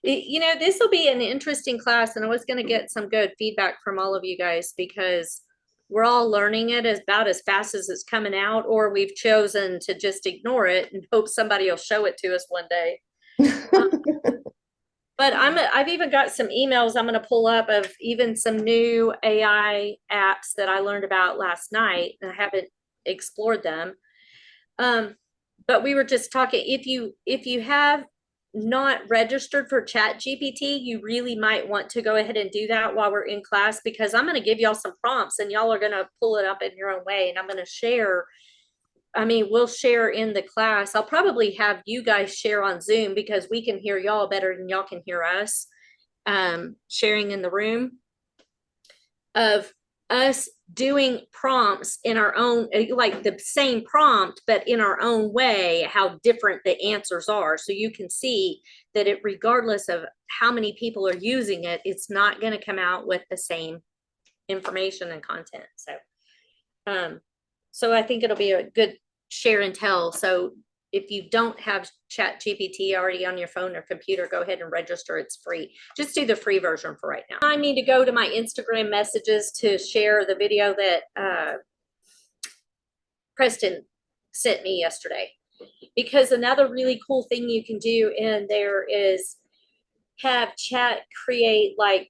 You know, this will be an interesting class, and I was going to get some good feedback from all of you guys because we're all learning it about as fast as it's coming out, or we've chosen to just ignore it and hope somebody will show it to us one day. But I've even got some emails I'm going to pull up of even some new AI apps that I learned about last night, and I haven't explored them. But we were just talking, if you have not registered for ChatGPT, you really might want to go ahead and do that while we're in class, because I'm going to give y'all some prompts and y'all are going to pull it up in your own way. And I'm going to share, I mean, we'll share in the class. I'll probably have you guys share on Zoom because we can hear y'all better than y'all can hear us, sharing in the room of us doing prompts in our own, like the same prompt, but in our own way, how different the answers are. So you can see that it, regardless of how many people are using it, it's not going to come out with the same information and content. So I think it'll be a good share and tell. So if you don't have ChatGPT already on your phone or computer, go ahead and register. It's free. Just do the free version for right now. I need to go to my Instagram messages to share the video that Preston sent me yesterday. Because another really cool thing you can do in there is have chat create like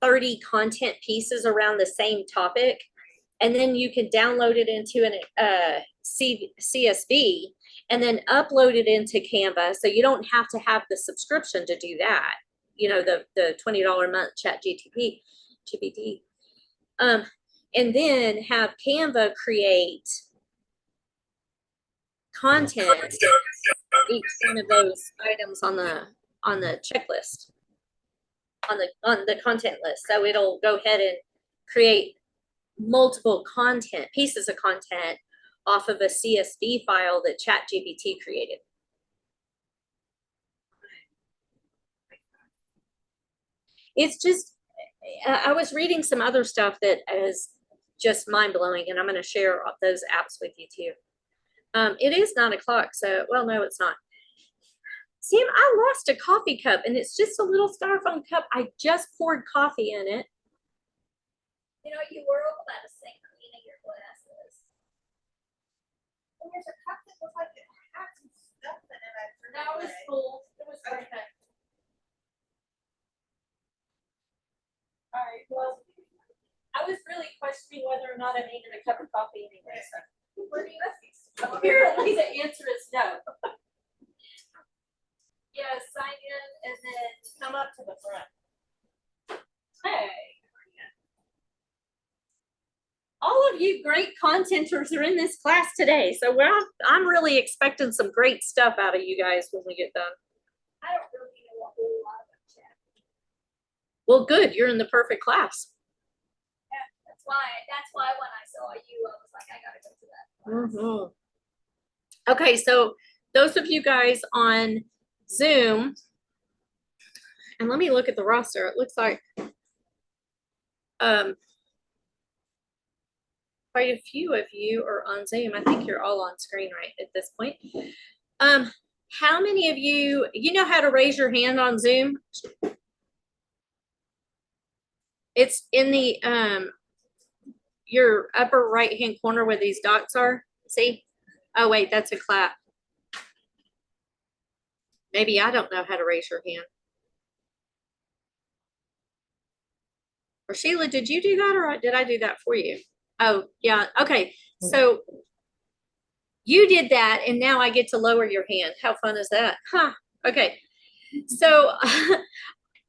30 content pieces around the same topic. And then you can download it into an CSV and then upload it into Canva. So you don't have to have the subscription to do that. You know, the $20 a month ChatGPT. And then have Canva create content, each one of those items on the checklist, on the content list. So it'll go ahead and create multiple pieces of content off of a CSV file that ChatGPT created. It's just, I was reading some other stuff that is just mind-blowing, and I'm going to share those apps with you too. It is 9 o'clock, so, well, no, it's not. Sam, I lost a coffee cup, and it's just a little styrofoam cup. I just poured coffee in it. You know, you were all about to say cleaning your glasses. There's a cup that looks like it had some stuff in it. That was full. It was okay. All right. Well, I was really questioning whether or not I needed a cup of coffee anyway. So. Where do you left these? Apparently, the answer is no. Yeah, sign in and then come up to the front. Hey. All of you great contenters are in this class today. So I'm really expecting some great stuff out of you guys when we get done. I don't really know a whole lot about chat. Well, good. You're in the perfect class. Yeah, that's why when I saw you, I was like, I gotta go to that class. Mm-hmm. Okay, so those of you guys on Zoom, and let me look at the roster. It looks like quite a few of you are on Zoom. I think you're all on screen right at this point. How many of you know how to raise your hand on Zoom? It's in the your upper right hand corner where these dots are. See? Oh wait, that's a clap. Maybe I don't know how to raise your hand. Or Sheila, did you do that or did I do that for you? Oh, yeah. Okay. So you did that and now I get to lower your hand. How fun is that? Huh. Okay. So,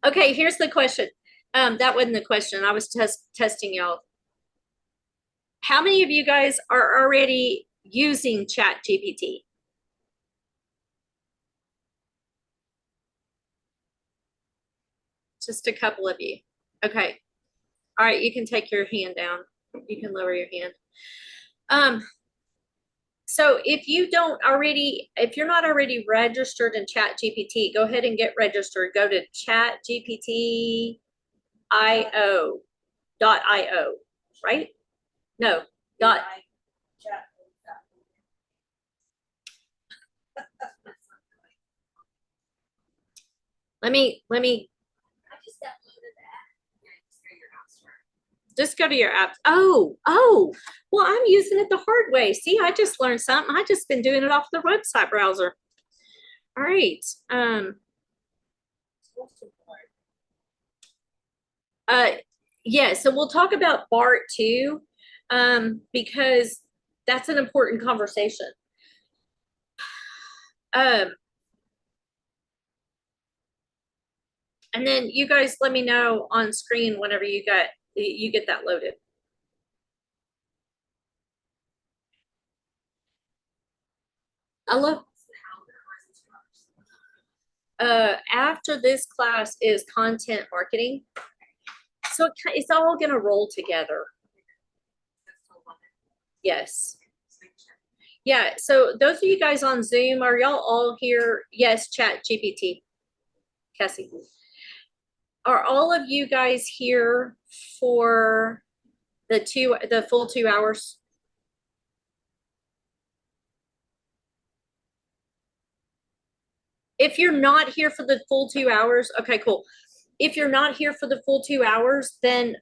okay, here's the question. That wasn't the question. I was testing y'all. How many of you guys are already using ChatGPT? Just a couple of you. Okay. All right, you can take your hand down. You can lower your hand. So if you're not already registered in ChatGPT, go ahead and get registered. Go to ChatGPT.io, right? No, dot. let me I just downloaded that. just go to your apps. Oh, well, I'm using it the hard way. See, I just learned something. I just been doing it off the website browser. All right. Uh, yeah, so we'll talk about BART too, because that's an important conversation. Um, and then you guys let me know on screen whenever you get that loaded. I love after this class is content marketing. So it's all gonna roll together. Yes. Yeah, so those of you guys on Zoom, are y'all all here? Yes, ChatGPT. Cassie. Are all of you guys here for the full 2 hours? If you're not here for the full 2 hours, okay, cool. If you're not here for the full 2 hours, then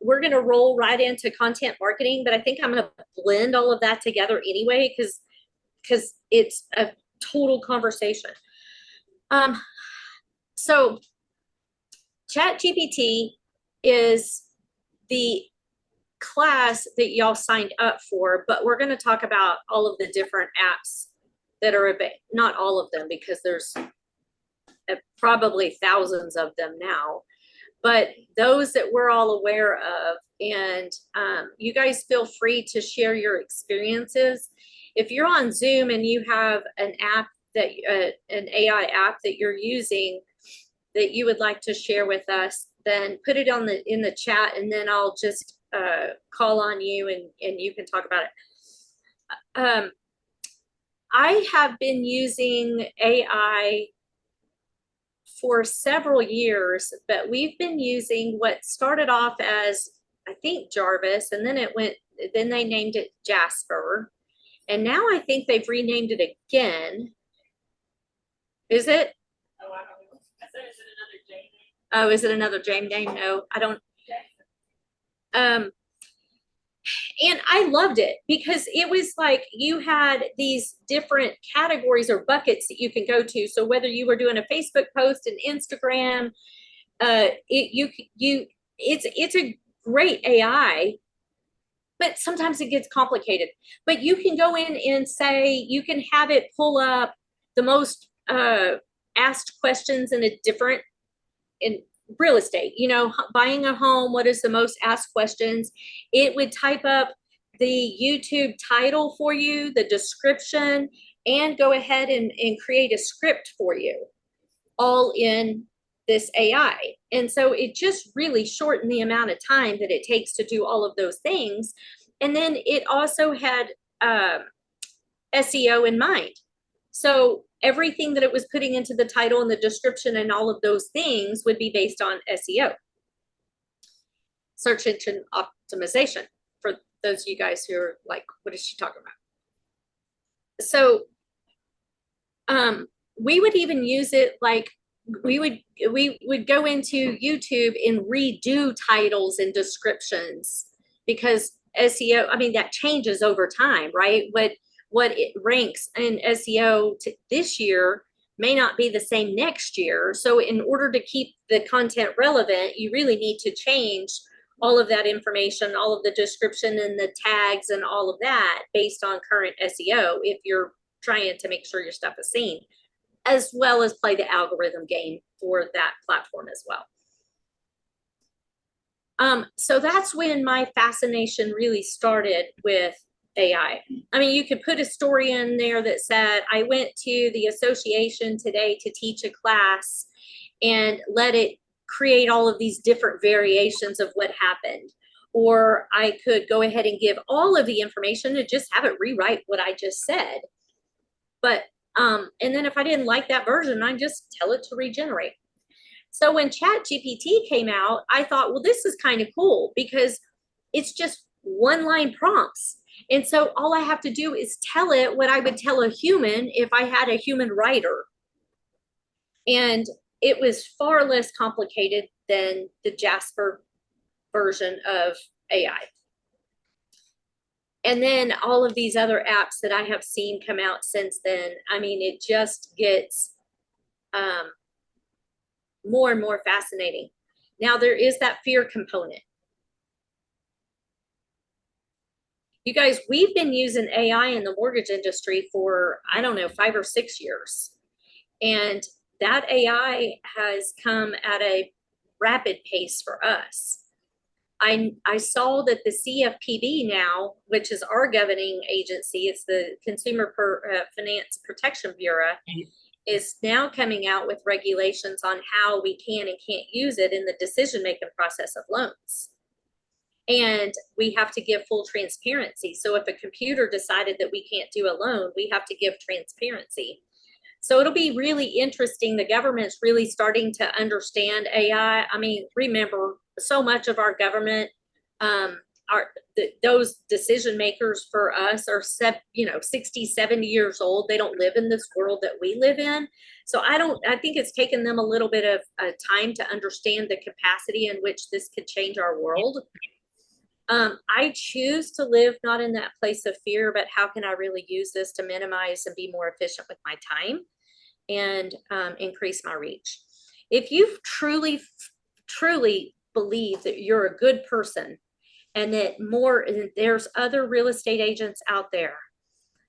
we're gonna roll right into content marketing, but I think I'm gonna blend all of that together anyway, because it's a total conversation. So ChatGPT is the class that y'all signed up for, but we're going to talk about all of the different apps that are not all of them, because there's probably thousands of them now, but those that we're all aware of. And you guys feel free to share your experiences. If you're on Zoom and you have an app that an AI app that you're using that you would like to share with us, then put it in the chat, and then I'll just call on you and you can talk about it. I have been using AI for several years, but we've been using what started off as, I think, Jarvis, and then then they named it Jasper. And now I think they've renamed it again. Is it? Oh, I don't know. I said, is it another J name? Oh, is it another James name? No, I don't. And I loved it because it was like you had these different categories or buckets that you can go to. So whether you were doing a Facebook post, an Instagram, it's a great AI, but sometimes it gets complicated. But you can go in and say, you can have it pull up the most asked questions in real estate, buying a home, what is the most asked questions? It would type up the YouTube title for you, the description, and go ahead and create a script for you, all in this AI. And so it just really shortened the amount of time that it takes to do all of those things. And then it also had SEO in mind. So everything that it was putting into the title and the description and all of those things would be based on SEO, search engine optimization, for those of you guys who are like, what is she talking about? So we would even use it like we would go into YouTube and redo titles and descriptions, because SEO, I mean, that changes over time, right? What it ranks in SEO this year may not be the same next year. So in order to keep the content relevant, you really need to change all of that information, all of the description and the tags and all of that based on current SEO if you're trying to make sure your stuff is seen, as well as play the algorithm game for that platform as well. So that's when my fascination really started with AI. I mean, you could put a story in there that said, I went to the association today to teach a class, and let it create all of these different variations of what happened. Or I could go ahead and give all of the information and just have it rewrite what I just said. But, and then if I didn't like that version, I just tell it to regenerate. So when ChatGPT came out, I thought, well, this is kind of cool because it's just one line prompts. And so all I have to do is tell it what I would tell a human if I had a human writer. And it was far less complicated than the Jasper version of AI. And then all of these other apps that I have seen come out since then, I mean, it just gets more and more fascinating. Now, there is that fear component. You guys, we've been using AI in the mortgage industry for, I don't know, 5 or 6 years. And that AI has come at a rapid pace for us. I saw that the CFPB now, which is our governing agency, it's the Finance Protection Bureau, is now coming out with regulations on how we can and can't use it in the decision-making process of loans. And we have to give full transparency. So if a computer decided that we can't do a loan, we have to give transparency. So it'll be really interesting. The government's really starting to understand AI. I mean, remember, so much of our government, those decision makers for us are 60, 70 years old. They don't live in this world that we live in. So I think it's taken them a little bit of time to understand the capacity in which this could change our world. I choose to live not in that place of fear, but how can I really use this to minimize and be more efficient with my time and increase my reach? If you truly believe that you're a good person and that there's other real estate agents out there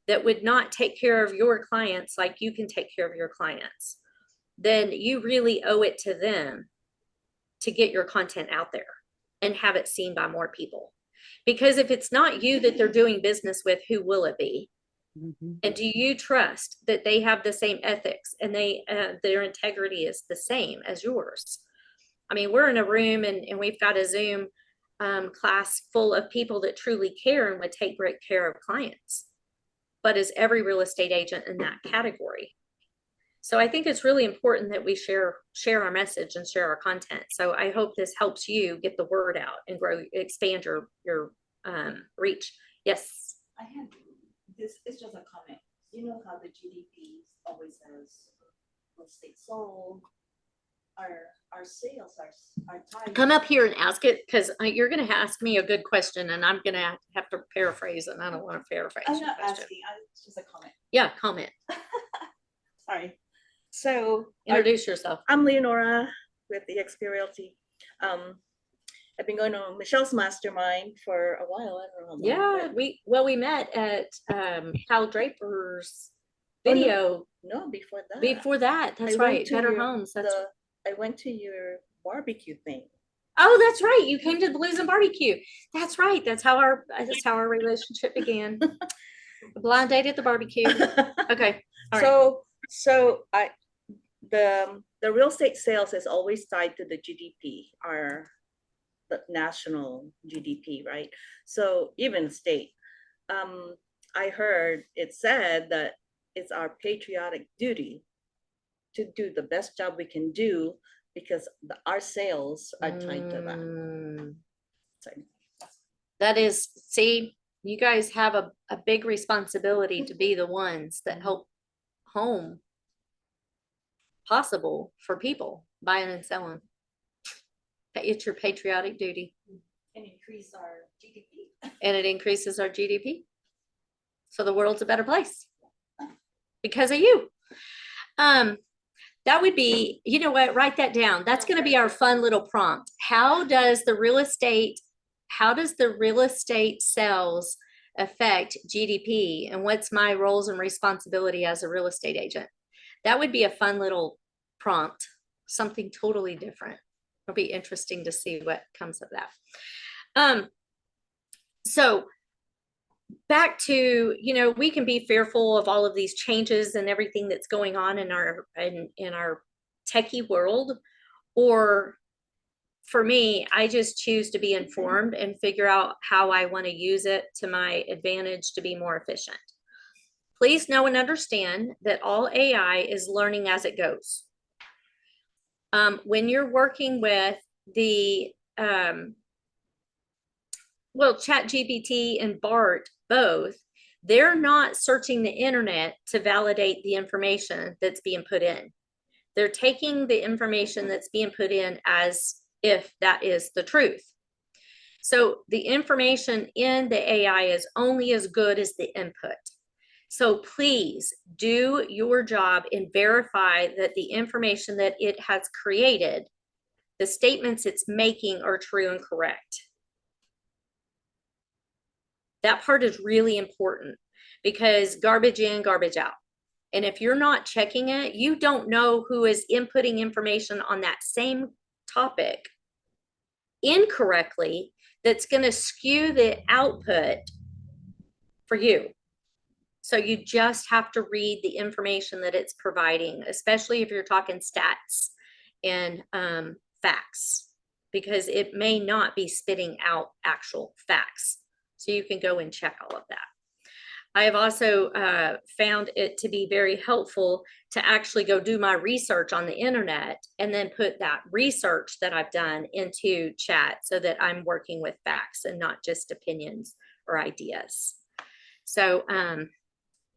that would not take care of your clients like you can take care of your clients, then you really owe it to them to get your content out there and have it seen by more people. Because if it's not you that they're doing business with, who will it be? Mm-hmm. And do you trust that they have the same ethics and their integrity is the same as yours? I mean, we're in a room and we've got a Zoom class full of people that truly care and would take great care of clients. But is every real estate agent in that category? So I think it's really important that we share our message and share our content. So I hope this helps you get the word out and expand your reach. Yes. I have this. It's just a comment. You know how the GDP always says, let's say sold. Our sales are tied. Come up here and ask it, because you're going to ask me a good question and I'm going to have to paraphrase, and I don't want to paraphrase. I'm not asking. It's just a comment. Yeah, comment. Sorry. So introduce yourself. I'm Leonora with the XP Realty. I've been going to Michelle's mastermind for a while. I don't know. Yeah, we met at Hal Draper's video. No, before that. Before that, that's right. Better Homes. I went to your barbecue thing. Oh, that's right. You came to the Blues and Barbecue. That's right. That's how our relationship began. A blind date at the barbecue. Okay. All right. So the real estate sales is always tied to the GDP, the national GDP, right? So even state, I heard it said that it's our patriotic duty to do the best job we can do because our sales are tied to that. Sorry. That is, see, you guys have a big responsibility to be the ones that help home possible for people buying and selling. It's your patriotic duty. And increase our GDP. And it increases our GDP. So the world's a better place because of you. That would be, you know what, write that down. That's going to be our fun little prompt. How does the real estate sales affect GDP? And what's my roles and responsibility as a real estate agent? That would be a fun little prompt, something totally different. It'll be interesting to see what comes of that. So back to, we can be fearful of all of these changes and everything that's going on in our techie world. Or for me, I just choose to be informed and figure out how I want to use it to my advantage to be more efficient. Please know and understand that all AI is learning as it goes. When you're working with the ChatGPT and BART both, they're not searching the internet to validate the information that's being put in. They're taking the information that's being put in as if that is the truth. So the information in the AI is only as good as the input. So please do your job and verify that the information that it has created, the statements it's making, are true and correct. That part is really important because garbage in, garbage out. And if you're not checking it, you don't know who is inputting information on that same topic incorrectly that's going to skew the output for you. So you just have to read the information that it's providing, especially if you're talking stats and facts, because it may not be spitting out actual facts. So you can go and check all of that. I have also found it to be very helpful to actually go do my research on the internet and then put that research that I've done into chat so that I'm working with facts and not just opinions or ideas. So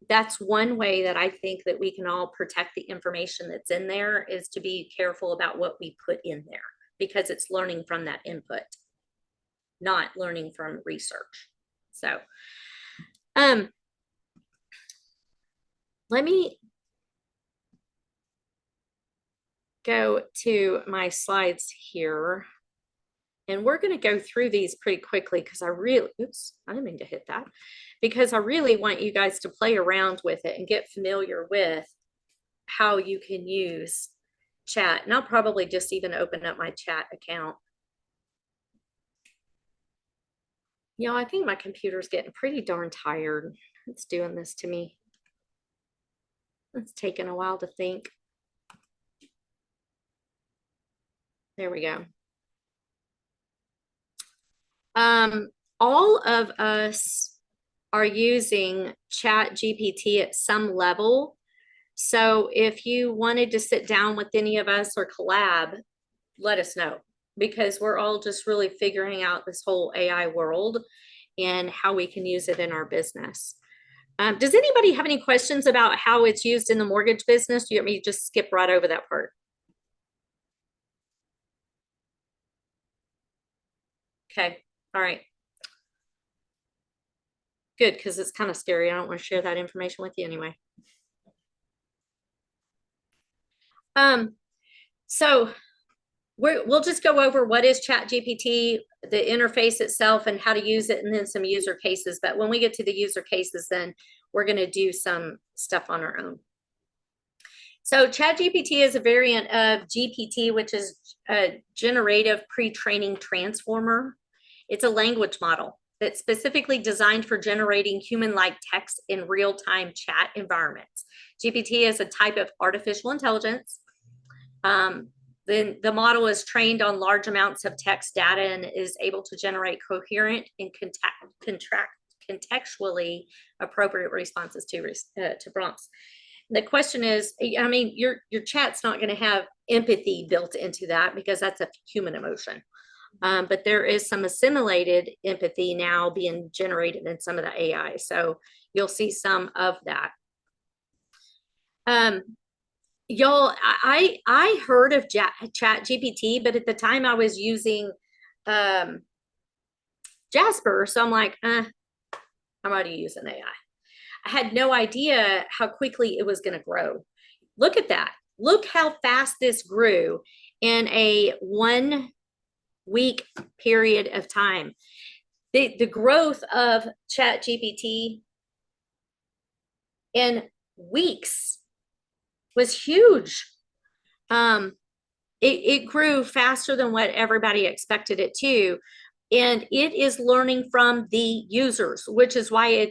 that's one way that I think that we can all protect the information that's in there, is to be careful about what we put in there, because it's learning from that input, not learning from research. So let me go to my slides here, and we're going to go through these pretty quickly because I didn't mean to hit that, because I really want you guys to play around with it and get familiar with how you can use chat. And I'll probably just even open up my chat account. You know, I think my computer's getting pretty darn tired. It's doing this to me. It's taken a while to think. There we go. All of us are using ChatGPT at some level. So if you wanted to sit down with any of us or collab, let us know, because we're all just really figuring out this whole AI world and how we can use it in our business. Does anybody have any questions about how it's used in the mortgage business? Do you want me to just skip right over that part? Okay, all right. Good, because it's kind of scary. I don't want to share that information with you anyway. So we'll just go over what is ChatGPT, the interface itself, and how to use it, and then some user cases. But when we get to the user cases, then we're going to do some stuff on our own. So ChatGPT is a variant of GPT, which is a generative pre-training transformer. It's a language model that's specifically designed for generating human-like text in real-time chat environments. GPT is a type of artificial intelligence. Then the model is trained on large amounts of text data and is able to generate coherent and contextually appropriate responses to prompts. The question is, I mean, your chat's not going to have empathy built into that because that's a human emotion. But there is some assimilated empathy now being generated in some of the AI. So you'll see some of that. Y'all, I heard of ChatGPT, but at the time I was using Jasper. So I'm like, I'm already using AI. I had no idea how quickly it was going to grow. Look at that. Look how fast this grew in a 1 week period of time. The growth of ChatGPT in weeks was huge. It grew faster than what everybody expected it to. And it is learning from the users, which is why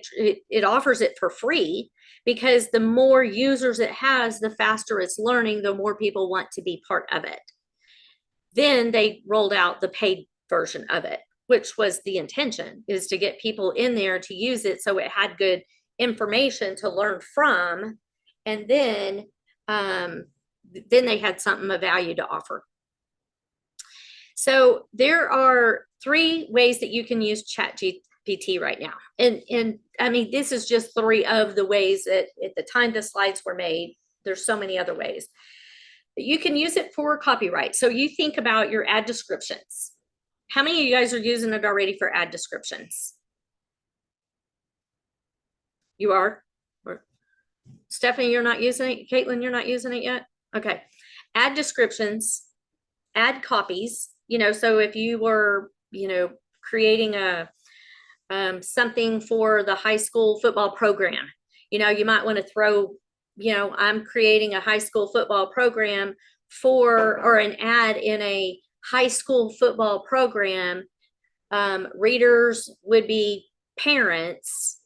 it offers it for free, because the more users it has, the faster it's learning, the more people want to be part of it. Then they rolled out the paid version of it, which was the intention, is to get people in there to use it so it had good information to learn from. And then they had something of value to offer. So there are 3 ways that you can use ChatGPT right now. And I mean, this is just 3 of the ways that at the time the slides were made. There's so many other ways. You can use it for copyright. So you think about your ad descriptions. How many of you guys are using it already for ad descriptions? You are? Or Stephanie, you're not using it? Caitlin, you're not using it yet? Okay. Ad descriptions, ad copies, so if you were, creating a something for the high school football program, you might want to throw, I'm creating a high school football program or an ad in a high school football program. Readers would be parents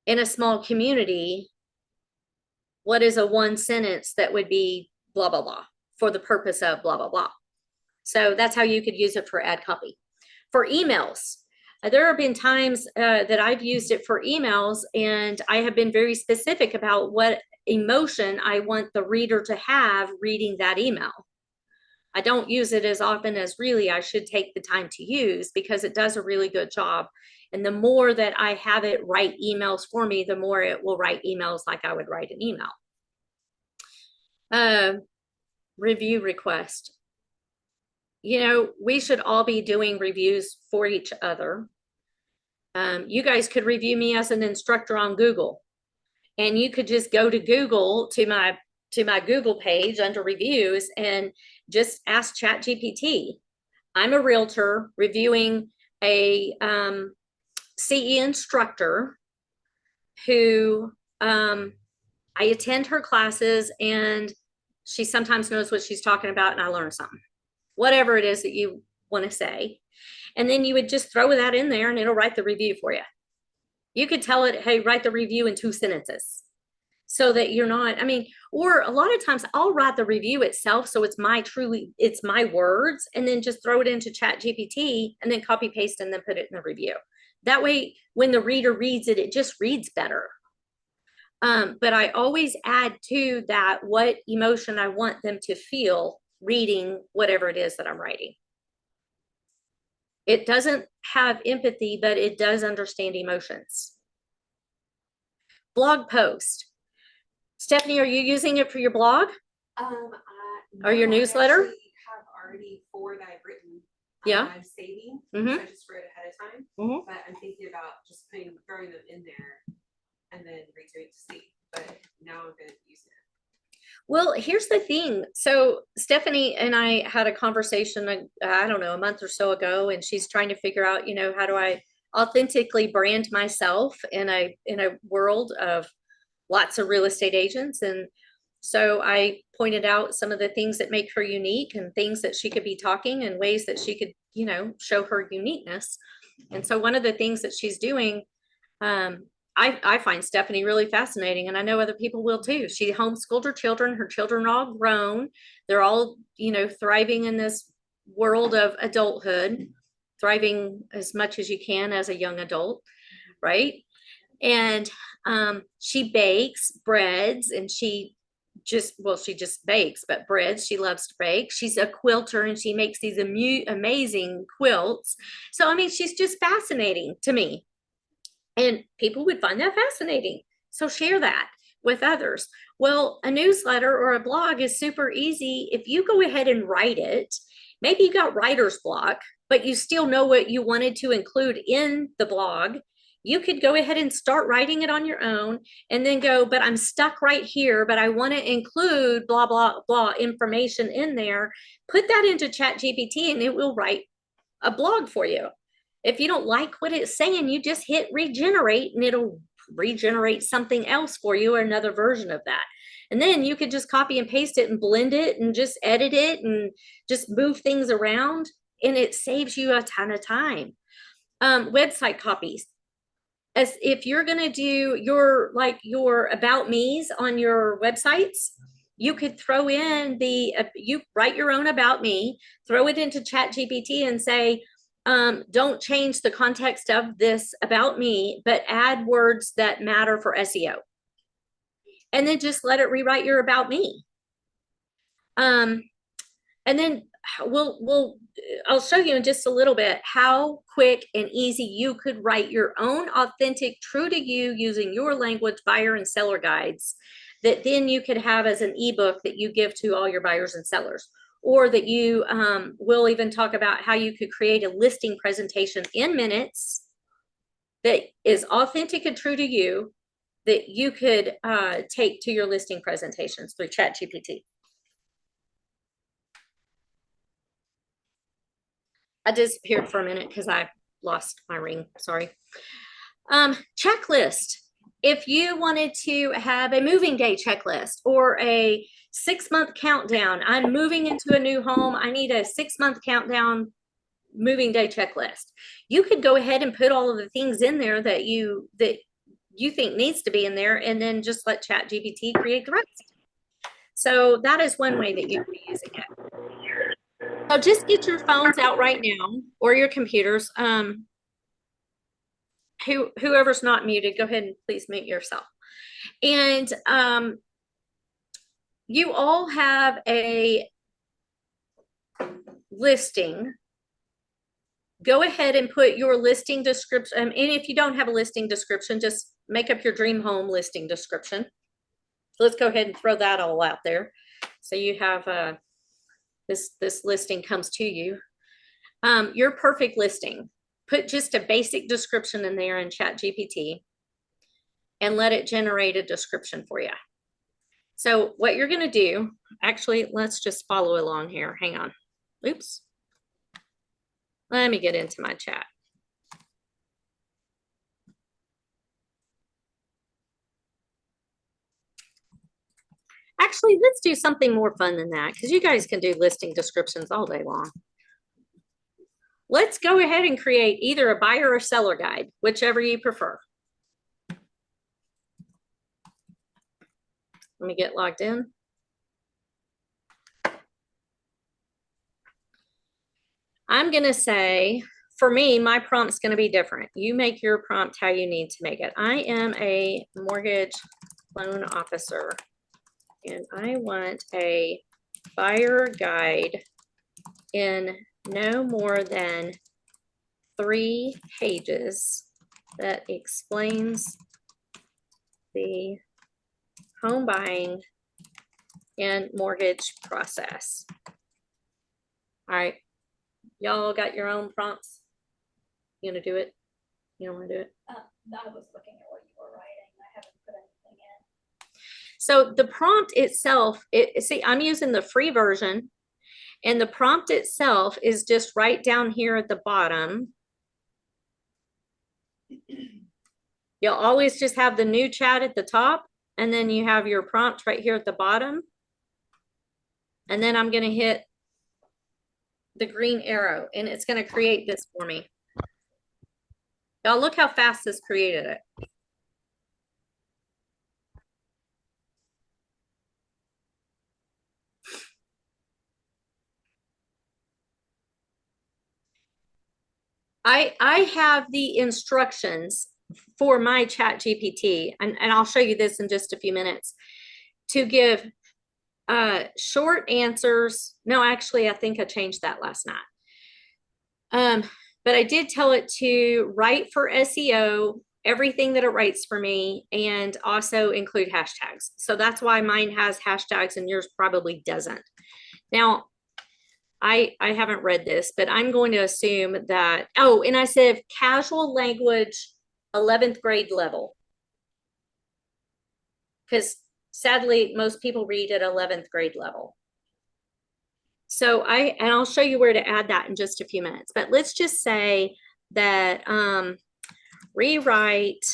in a small community. What is a one sentence that would be blah, blah, blah for the purpose of blah, blah, blah. So that's how you could use it for ad copy. For emails, there have been times that I've used it for emails, and I have been very specific about what emotion I want the reader to have reading that email. I don't use it as often as really I should take the time to use, because it does a really good job. And the more that I have it write emails for me, the more it will write emails like I would write an email. Review request. We should all be doing reviews for each other. You guys could review me as an instructor on Google, and you could just go to Google to my Google page under reviews and just ask ChatGPT. I'm a realtor reviewing a CE instructor who I attend her classes, and she sometimes knows what she's talking about, and I learn something. Whatever it is that you want to say. And then you would just throw that in there and it'll write the review for you. You could tell it, hey, write the review in 2 sentences, so that you're not, or a lot of times I'll write the review itself. So it's my words, and then just throw it into ChatGPT and then copy paste and then put it in the review. That way, when the reader reads it, it just reads better. But I always add to that what emotion I want them to feel reading whatever it is that I'm writing. It doesn't have empathy, but it does understand emotions. Blog post. Stephanie, are you using it for your blog? Or your newsletter? I actually have already 4 that I've written. Yeah. I'm saving, Mhm. I just wrote ahead of time. Mhm. But I'm thinking about just throwing them in there and then redoing to see. But now I'm going to use it. Well, here's the thing. So Stephanie and I had a conversation, I don't know, a month or so ago, and she's trying to figure out, how do I authentically brand myself in a world of lots of real estate agents. And so I pointed out some of the things that make her unique, and things that she could be talking, and ways that she could, show her uniqueness. And so one of the things that she's doing, I find Stephanie really fascinating, and I know other people will too. She homeschooled her children. Her children are all grown. They're all, thriving in this world of adulthood, thriving as much as you can as a young adult, right? And she bakes breads, and she just bakes, but breads, she loves to bake. She's a quilter, and she makes these amazing quilts. So, she's just fascinating to me. And people would find that fascinating. So share that with others. Well, a newsletter or a blog is super easy. If you go ahead and write it, maybe you got writer's block, but you still know what you wanted to include in the blog. You could go ahead and start writing it on your own, and then go, but I'm stuck right here, but I want to include blah, blah, blah information in there. Put that into ChatGPT and it will write a blog for you. If you don't like what it's saying, you just hit regenerate and it'll regenerate something else for you, or another version of that. And then you could just copy and paste it and blend it and just edit it and just move things around, and it saves you a ton of time. Website copies. As if you're going to do your about me's on your websites, you could throw in you write your own about me, throw it into ChatGPT and say, don't change the context of this about me, but add words that matter for SEO. And then just let it rewrite your about me. And then I'll show you in just a little bit how quick and easy you could write your own authentic, true to you, using your language buyer and seller guides that then you could have as an ebook that you give to all your buyers and sellers, or that you will even talk about how you could create a listing presentation in minutes that is authentic and true to you, that you could take to your listing presentations through ChatGPT. I disappeared for a minute because I lost my ring, sorry. Checklist. If you wanted to have a moving day checklist or a 6-month countdown, I'm moving into a new home, I need a 6-month countdown moving day checklist. You could go ahead and put all of the things in there that you think needs to be in there, and then just let ChatGPT create the rest. So that is one way that you can be using it. So just get your phones out right now, or your computers. Whoever's not muted, go ahead and please mute yourself. And you all have a listing. Go ahead and put your listing description. And if you don't have a listing description, just make up your dream home listing description. So let's go ahead and throw that all out there. So you have this listing comes to you. Your perfect listing. Put just a basic description in there in ChatGPT and let it generate a description for you. So what you're going to do, actually, let's just follow along here. Hang on. Oops. Let me get into my chat. Actually, let's do something more fun than that, because you guys can do listing descriptions all day long. Let's go ahead and create either a buyer or seller guide, whichever you prefer. Let me get logged in. I'm going to say, for me, my prompt's going to be different. You make your prompt how you need to make it. I am a mortgage loan officer, and I want a buyer guide in no more than 3 pages that explains the home buying and mortgage process. All right, y'all got your own prompts? You gonna do it? You don't want to do it? I was looking at what you were writing. I haven't put anything in. So the prompt itself, see, I'm using the free version, and the prompt itself is just right down here at the bottom. You'll always just have the new chat at the top, and then you have your prompt right here at the bottom. And then I'm going to hit the green arrow, and it's going to create this for me. Y'all look how fast this created it. I have the instructions for my ChatGPT, and I'll show you this in just a few minutes, to give short answers. No, actually, I think I changed that last night. But I did tell it to write for SEO, everything that it writes for me, and also include hashtags. So that's why mine has hashtags and yours probably doesn't. Now, I haven't read this, but I'm going to assume that, oh, and I said casual language, 11th grade level. Because sadly, most people read at 11th grade level. So and I'll show you where to add that in just a few minutes, but let's just say that rewrite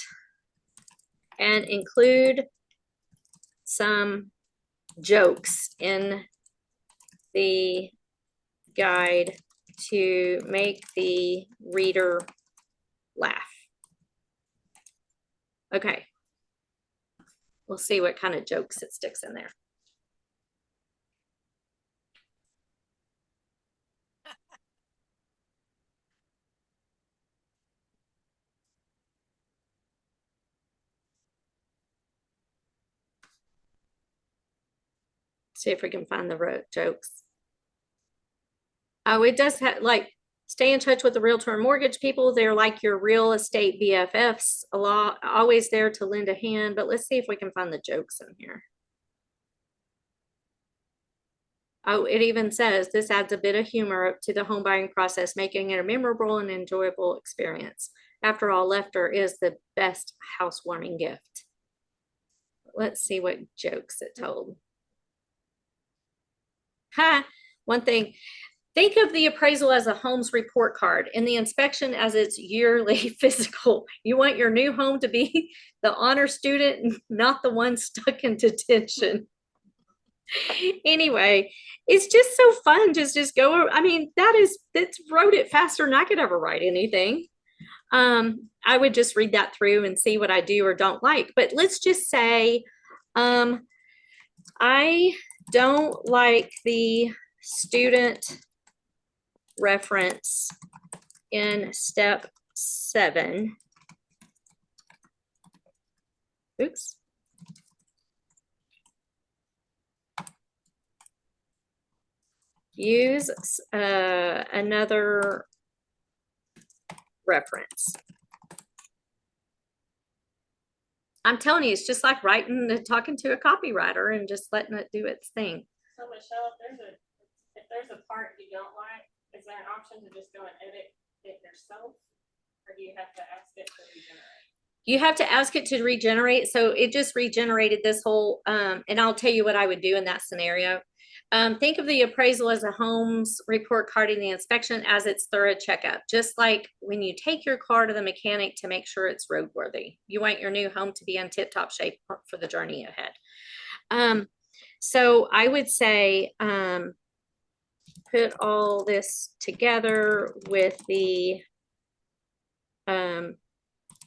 and include some jokes in the guide to make the reader laugh. Okay. We'll see what kind of jokes it sticks in there. See if we can find the jokes. Oh, it does have, like, stay in touch with the realtor and mortgage people. They're like your real estate BFFs, always there to lend a hand. But let's see if we can find the jokes in here. Oh, it even says this adds a bit of humor to the home buying process, making it a memorable and enjoyable experience. After all, laughter is the best housewarming gift. Let's see what jokes it told. Ha! One thing. Think of the appraisal as a home's report card and the inspection as its yearly physical. You want your new home to be the honor student, not the one stuck in detention. Anyway, it's just so fun. Just go. I mean, that's wrote it faster than I could ever write anything. I would just read that through and see what I do or don't like. But let's just say, I don't like the student reference in step 7. Oops. Use another reference. I'm telling you, it's just like talking to a copywriter and just letting it do its thing. So Michelle, if there's a part you don't like, is there an option to just go and edit it yourself? Or do you have to ask it to regenerate? You have to ask it to regenerate. So it just regenerated this whole, and I'll tell you what I would do in that scenario. Think of the appraisal as a home's report card and the inspection as its thorough checkup. Just like when you take your car to the mechanic to make sure it's roadworthy. You want your new home to be in tip-top shape for the journey ahead. So I would say, put all this together with the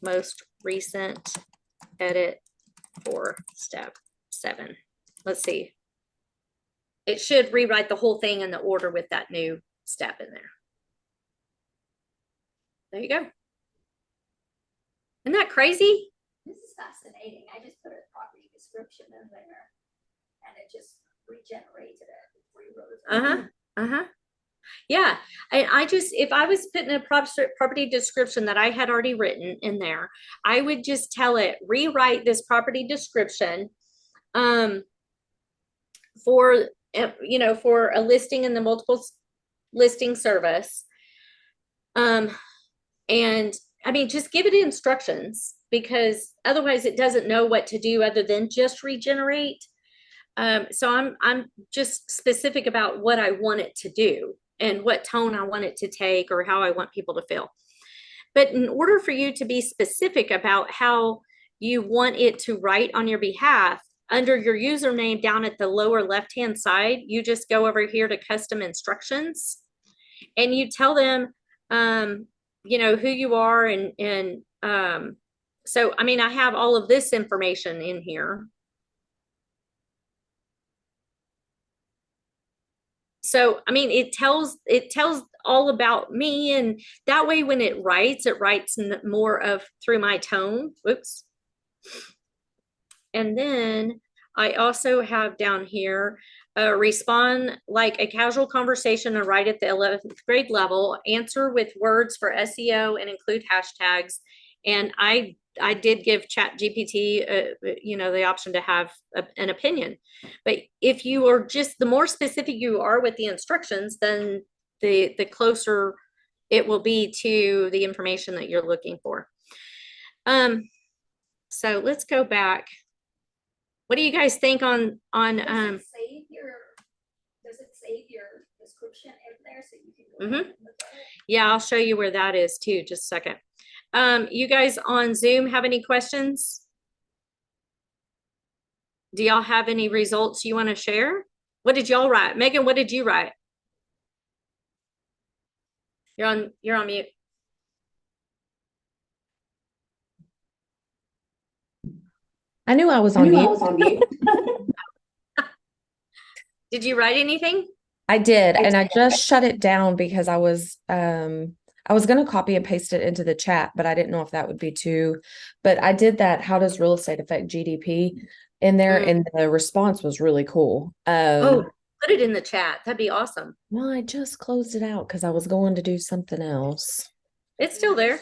most recent edit for step 7. Let's see. It should rewrite the whole thing in the order with that new step in there. There you go. Isn't that crazy? This is fascinating. I just put a property description in there and it just regenerated it. Rewrote it. Uh-huh. Uh-huh. Yeah. I just, if I was putting a property description that I had already written in there, I would just tell it, rewrite this property description for, for a listing in the multiple listing service. And I mean, just give it instructions because otherwise it doesn't know what to do other than just regenerate. So I'm just specific about what I want it to do and what tone I want it to take or how I want people to feel. But in order for you to be specific about how you want it to write on your behalf, under your username down at the lower left-hand side, you just go over here to custom instructions and you tell them, who you are. So, I mean, I have all of this information in here. So, I mean, it tells all about me, and that way when it writes more of through my tone. Whoops. And then I also have down here, respond like a casual conversation and write at the 11th grade level, answer with words for SEO and include hashtags. And I did give ChatGPT, the option to have an opinion. But if you are just, the more specific you are with the instructions, then the closer it will be to the information that you're looking for. So let's go back. What do you guys think on Does it save your description in there so you can go ahead and look at it? Yeah, I'll show you where that is too, just a second. You guys on Zoom have any questions? Do y'all have any results you want to share? What did y'all write? Megan, what did you write? You're on mute. I knew I was on mute. Did you write anything? I did, and I just shut it down because I was gonna copy and paste it into the chat, but I didn't know if that would be too. But I did that. How does real estate affect GDP in there? And the response was really cool. Oh, put it in the chat. That'd be awesome. Well, I just closed it out because I was going to do something else. It's still there.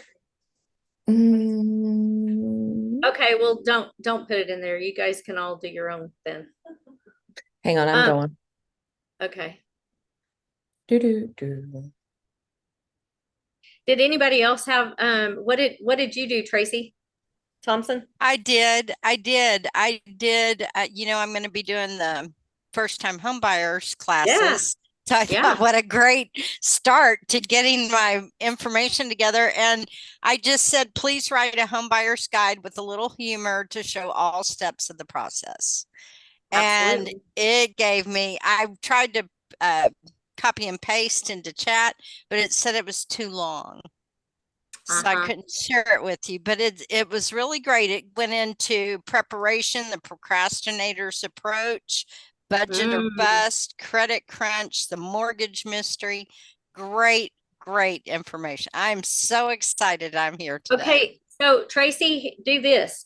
Okay, well, don't put it in there. You guys can all do your own then. Hang on, I'm going. Okay. Do. Did anybody else have, what did you do, Tracy Thompson? I did. You know, I'm going to be doing the first time home buyers classes. So I Yeah. thought, what a great start to getting my information together. And I just said, please write a home buyer's guide with a little humor to show all steps of the process. And Absolutely. it gave me, I tried to copy and paste into chat, but it said it was too long. So I couldn't share it with you, but it was really great. It went into preparation, the procrastinator's approach, budget or bust, credit crunch, the mortgage mystery. Great, great information. I'm so excited I'm here today. Okay, so Tracy, do this.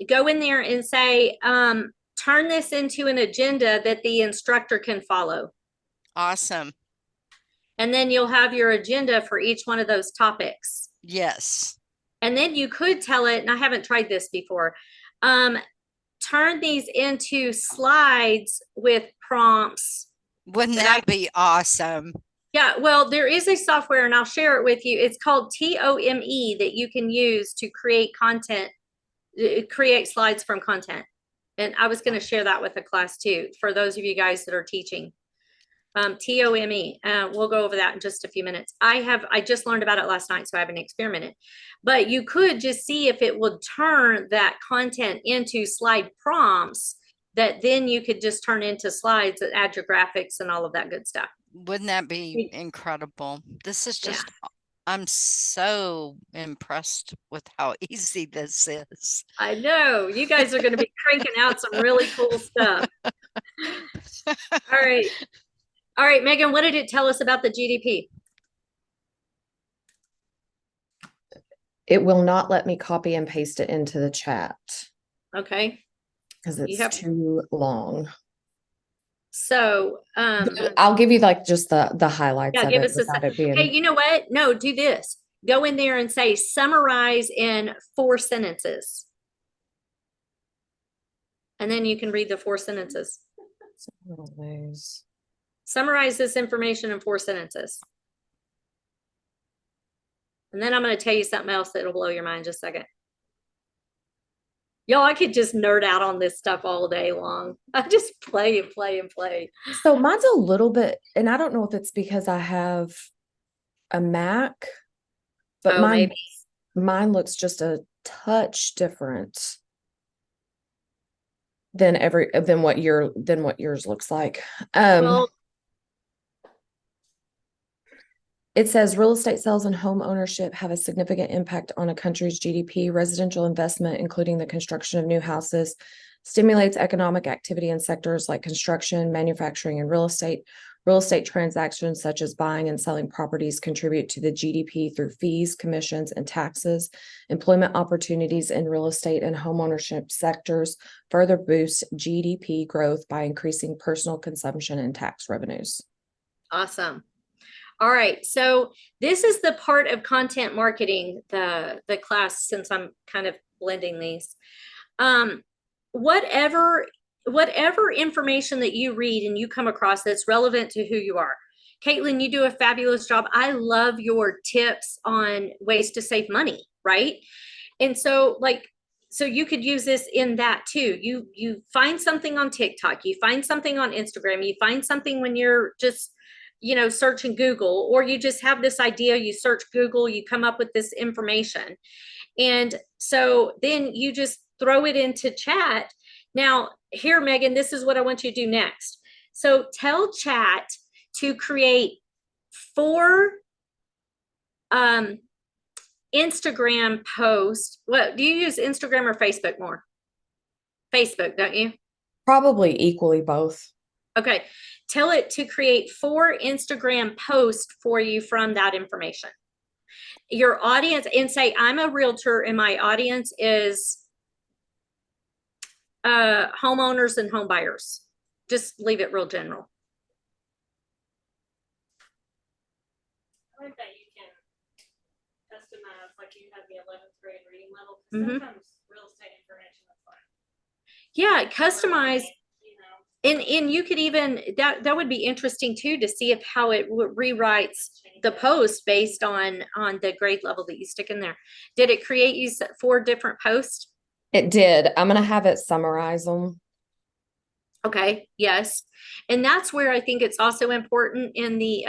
Go in there and say, turn this into an agenda that the instructor can follow. Awesome. And then you'll have your agenda for each one of those topics. Yes. And then you could tell it, and I haven't tried this before, turn these into slides with prompts. Wouldn't that be awesome? Yeah, well, there is a software, and I'll share it with you. It's called TOME that you can use to create content, create slides from content. And I was going to share that with the class too, for those of you guys that are teaching. TOME. We'll go over that in just a few minutes. I just learned about it last night, so I haven't experimented. But you could just see if it would turn that content into slide prompts that then you could just turn into slides that add your graphics and all of that good stuff. Wouldn't that be incredible? This is just, I'm so impressed with how easy this is. I know you guys are going to be cranking out some really cool stuff. All right. All right, Megan, what did it tell us about the GDP? It will not let me copy and paste it into the chat. Okay. Because it's too long. So I'll give you like just the highlights. Yeah, of give it us a being... Hey, you know what? No, do this. Go in there and say summarize in 4 sentences. And then you can read the 4 sentences. Summarize this information in 4 sentences. And then I'm going to tell you something else that'll blow your mind in just a second. Y'all, I could just nerd out on this stuff all day long. I just play and play and play. So mine's a little bit, and I don't know if it's because I have a Mac, but mine looks just a touch different than what yours looks like. Well, it says real estate sales and home ownership have a significant impact on a country's GDP. Residential investment, including the construction of new houses, stimulates economic activity in sectors like construction, manufacturing, and real estate. Real estate transactions such as buying and selling properties contribute to the GDP through fees, commissions, and taxes. Employment opportunities in real estate and homeownership sectors further boost GDP growth by increasing personal consumption and tax revenues. Awesome. All right, so this is the part of content marketing, the class, since I'm kind of blending these. Whatever information that you read and you come across that's relevant to who you are. Caitlin, you do a fabulous job. I love your tips on ways to save money, right? And so so you could use this in that too. You find something on TikTok, you find something on Instagram, you find something when you're just searching Google, or you just have this idea, you search Google, you come up with this information. And so then you just throw it into chat. Now, here, Megan, this is what I want you to do next. So tell chat to create 4 Instagram posts. What do you use, Instagram or Facebook more? Facebook, don't you? Probably equally both. Okay. Tell it to create 4 Instagram posts for you from that information. Your audience, and say, I'm a realtor and my audience is homeowners and home buyers. Just leave it real general. I like that you can customize, like you have the 11th grade reading level. Sometimes real estate information is like, yeah, customize. And you could even, that would be interesting too, to see if how it rewrites the post based on the grade level that you stick in there. Did it create you 4 different posts? It did. I'm gonna have it summarize them. Okay, yes. And that's where I think it's also important in the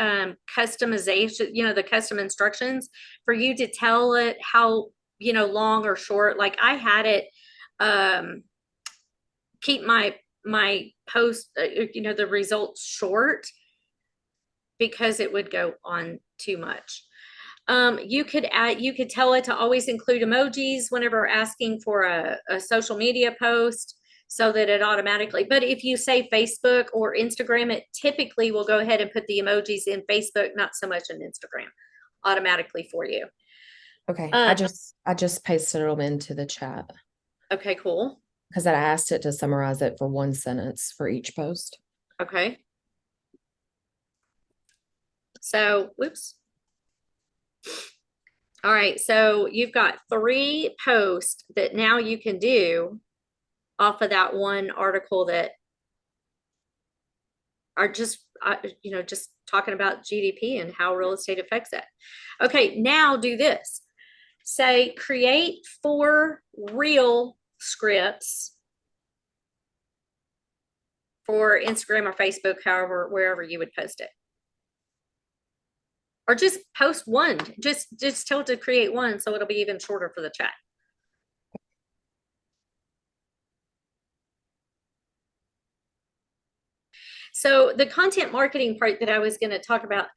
customization, the custom instructions, for you to tell it how, long or short. Like I had it keep my post, the results short, because it would go on too much. You could tell it to always include emojis whenever asking for a social media post, so that it automatically, but if you say Facebook or Instagram, it typically will go ahead and put the emojis in Facebook, not so much in Instagram, automatically for you. Okay. I just pasted them into the chat Okay, cool. because I asked it to summarize it for 1 sentence for each post. Okay. So, whoops. All right, so you've got 3 posts that now you can do off of that one article that are just, just talking about GDP and how real estate affects it. Okay, now do this. Say, create 4 reel scripts for Instagram or Facebook, however, wherever you would post it. Or just post one. Just tell it to create one, so it'll be even shorter for the chat. So the content marketing part that I was going to talk about,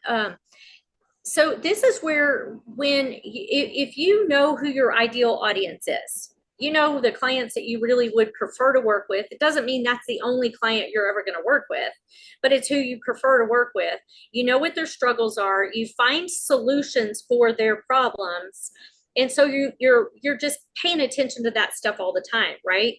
so this is where, if you know who your ideal audience is, the clients that you really would prefer to work with. It doesn't mean that's the only client you're ever going to work with, but it's who you prefer to work with. You know what their struggles are. You find solutions for their problems, and so you're just paying attention to that stuff all the time, right?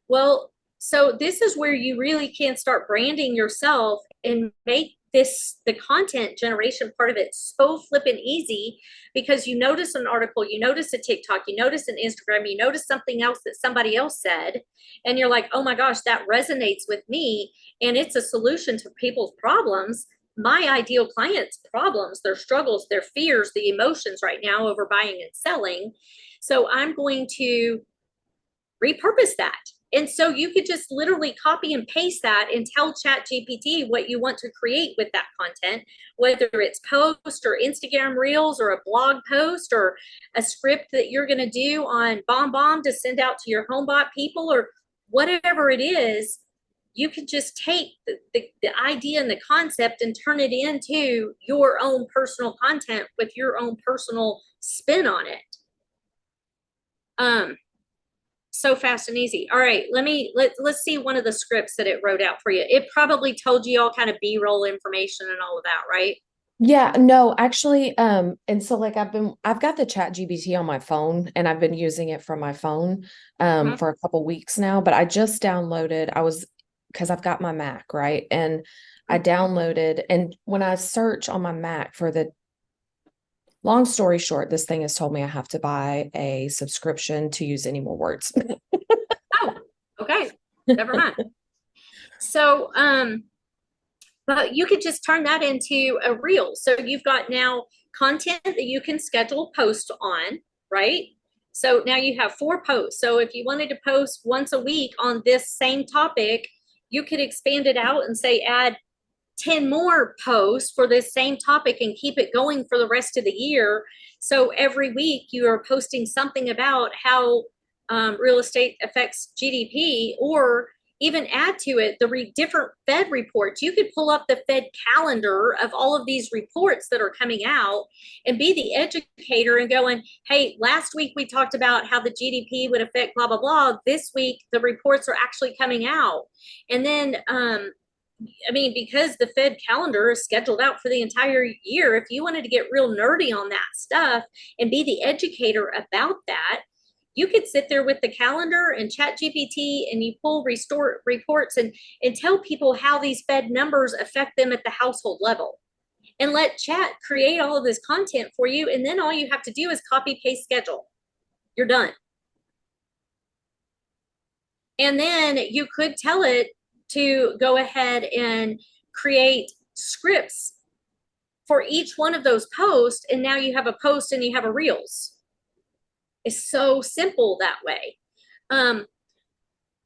Well, so this is where you really can start branding yourself and make the content generation part of it so flippin' easy, because you notice an article, you notice a TikTok, you notice an Instagram, you notice something else that somebody else said, and you're like, oh my gosh, that resonates with me, and it's a solution to people's problems, my ideal clients' problems, their struggles, their fears, the emotions right now over buying and selling. So I'm going to repurpose that. And so you could just literally copy and paste that and tell ChatGPT what you want to create with that content, whether it's post or Instagram reels or a blog post or a script that you're going to do on BombBomb to send out to your HomeBot people, or whatever it is. You could just take the idea and the concept and turn it into your own personal content with your own personal spin on it. So fast and easy. All right, let's see one of the scripts that it wrote out for you. It probably told you all kind of B-roll information and all of that, right? Yeah, no, actually, and so like I've got the ChatGPT on my phone, and I've been using it from my phone for a couple weeks now, but I just downloaded, because I've got my Mac, right? And I downloaded, and when I search on my Mac for long story short, this thing has told me I have to buy a subscription to use any more words. Oh, okay. Never mind. So, but you could just turn that into a reel. So you've got now content that you can schedule posts on, right? So now you have 4 posts. So if you wanted to post once a week on this same topic, you could expand it out and say, add 10 more posts for this same topic and keep it going for the rest of the year. So every week you are posting something about how real estate affects GDP, or even add to it the different Fed reports. You could pull up the Fed calendar of all of these reports that are coming out and be the educator and going, hey, last week we talked about how the GDP would affect blah, blah, blah. This week the reports are actually coming out. And then, because the Fed calendar is scheduled out for the entire year, if you wanted to get real nerdy on that stuff and be the educator about that, you could sit there with the calendar and ChatGPT and you pull restore reports and tell people how these Fed numbers affect them at the household level, and let Chat create all of this content for you. And then all you have to do is copy, paste, schedule. You're done. And then you could tell it, to go ahead and create scripts for each one of those posts. And now you have a post and you have a reels. It's so simple that way.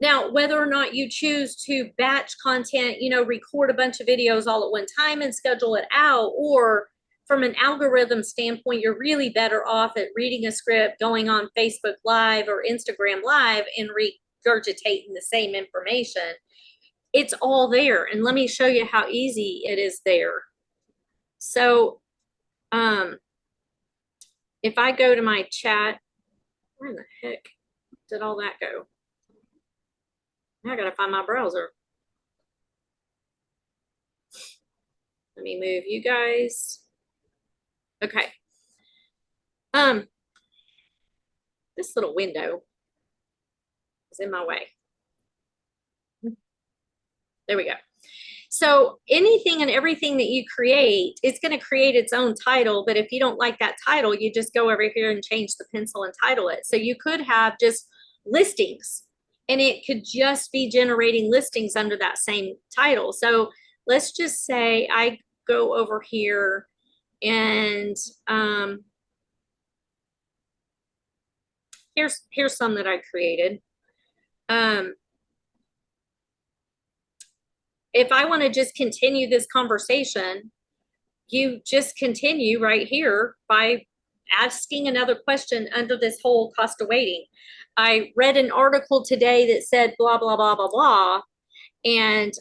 Now, whether or not you choose to batch content, record a bunch of videos all at one time and schedule it out, or from an algorithm standpoint, you're really better off at reading a script, going on Facebook Live or Instagram Live and regurgitating the same information. It's all there. And let me show you how easy it is there. So, if I go to my chat, where in the heck did all that go? Now I gotta find my browser. Let me move you guys. Okay. This little window is in my way. There we go. So anything and everything that you create, it's going to create its own title. But if you don't like that title, you just go over here and change the pencil and title it. So you could have just listings, and it could just be generating listings under that same title. So let's just say I go over here and here's some that I created. If I want to just continue this conversation, you just continue right here by asking another question under this whole cost of waiting. I read an article today that said blah, blah, blah, blah, blah. And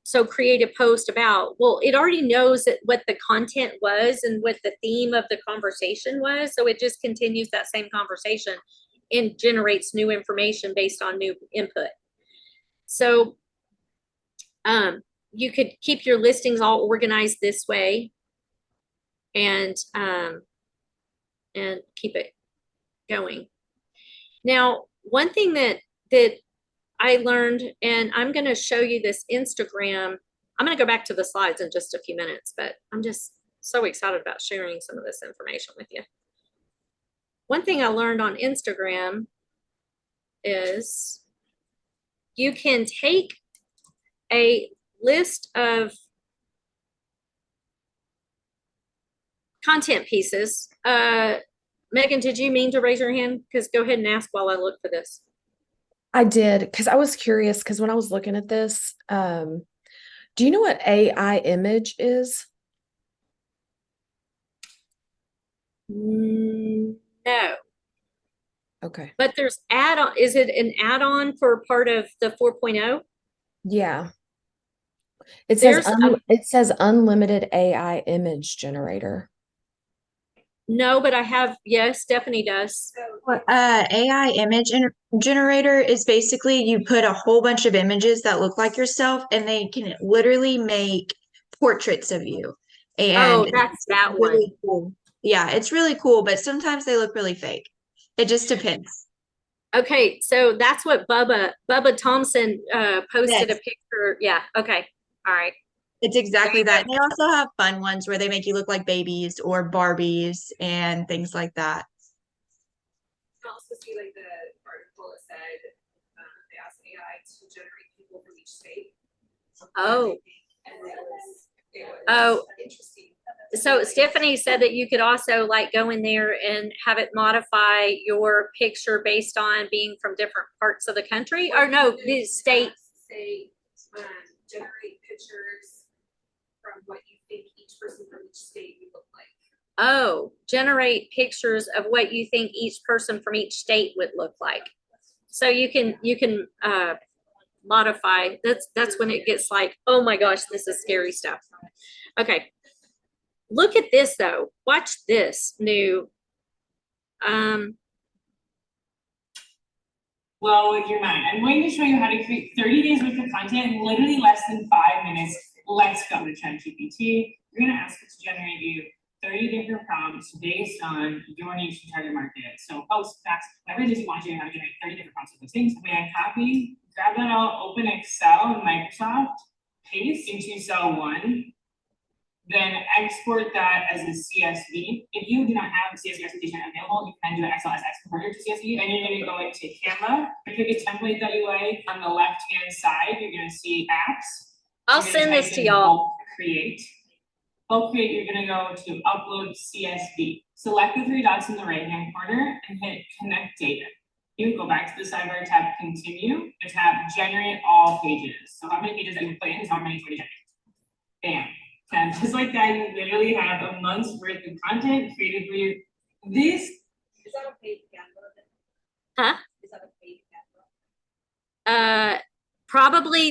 so create a post about, well, it already knows what the content was and what the theme of the conversation was. So it just continues that same conversation and generates new information based on new input. So you could keep your listings all organized this way and keep it going. Now, one thing that I learned, and I'm going to show you this Instagram. I'm going to go back to the slides in just a few minutes, but I'm just so excited about sharing some of this information with you. One thing I learned on Instagram is you can take a list of content pieces. Megan, did you mean to raise your hand? Because go ahead and ask while I look for this. I did, because I was curious, because when I was looking at this, do you know what AI image is? No. Okay. But there's add-on. Is it an add-on for part of the 4.0? Yeah. It says There's it says unlimited AI image generator. no, but I have, yes, Stephanie does. AI image generator is basically you put a whole bunch of images that look like yourself, and they can literally make portraits of you. And Oh, that's that it's really one. cool. Yeah, it's really cool, but sometimes they look really fake. It just depends. Okay, so that's what Bubba Thompson posted a Yes. picture. Yeah, okay. All right. It's exactly that. And they also have fun ones where they make you look like babies or Barbies and things like that. I also see like the article that said they asked AI to generate people from each state. Oh. And it was Oh. interesting. So Stephanie said that you could also like go in there and have it modify your picture based on being from different parts of the country, or no, the state. Say, generate pictures from what you think each person from each state would look like. Oh, generate pictures of what you think each person from each state would look like. So you can modify. That's when it gets like, oh my gosh, this is scary stuff. Okay. Look at this though. Watch this new. Blow your mind. I'm going to show you how to create 30 days worth of content in literally less than 5 minutes. Let's go to ChatGPT. You're going to ask it to generate you 30 different prompts based on your niche and target market. So posts, facts, whatever it is you want to have generate 30 different prompts of those things. When I copy, grab that out, open Excel and Microsoft, paste into cell 1. then export that as a CSV. If you do not have a CSV presentation available, you can do an XLSX converter to CSV, and you're gonna go into Canva, pick a template that you like. On the left-hand side, you're gonna see apps. I'll You're gonna send this type to in y'all. bulk create. Bulk create, you're gonna go to upload CSV. Select the three dots in the right-hand corner and hit connect data. You go back to the sidebar tab, continue, and tab generate all pages. So how many pages that you put in is how many it's gonna generate. Bam. And just like that, you literally have a month's worth of content created for you. This Is that a paid Canva then? Huh? Is that a paid Canva?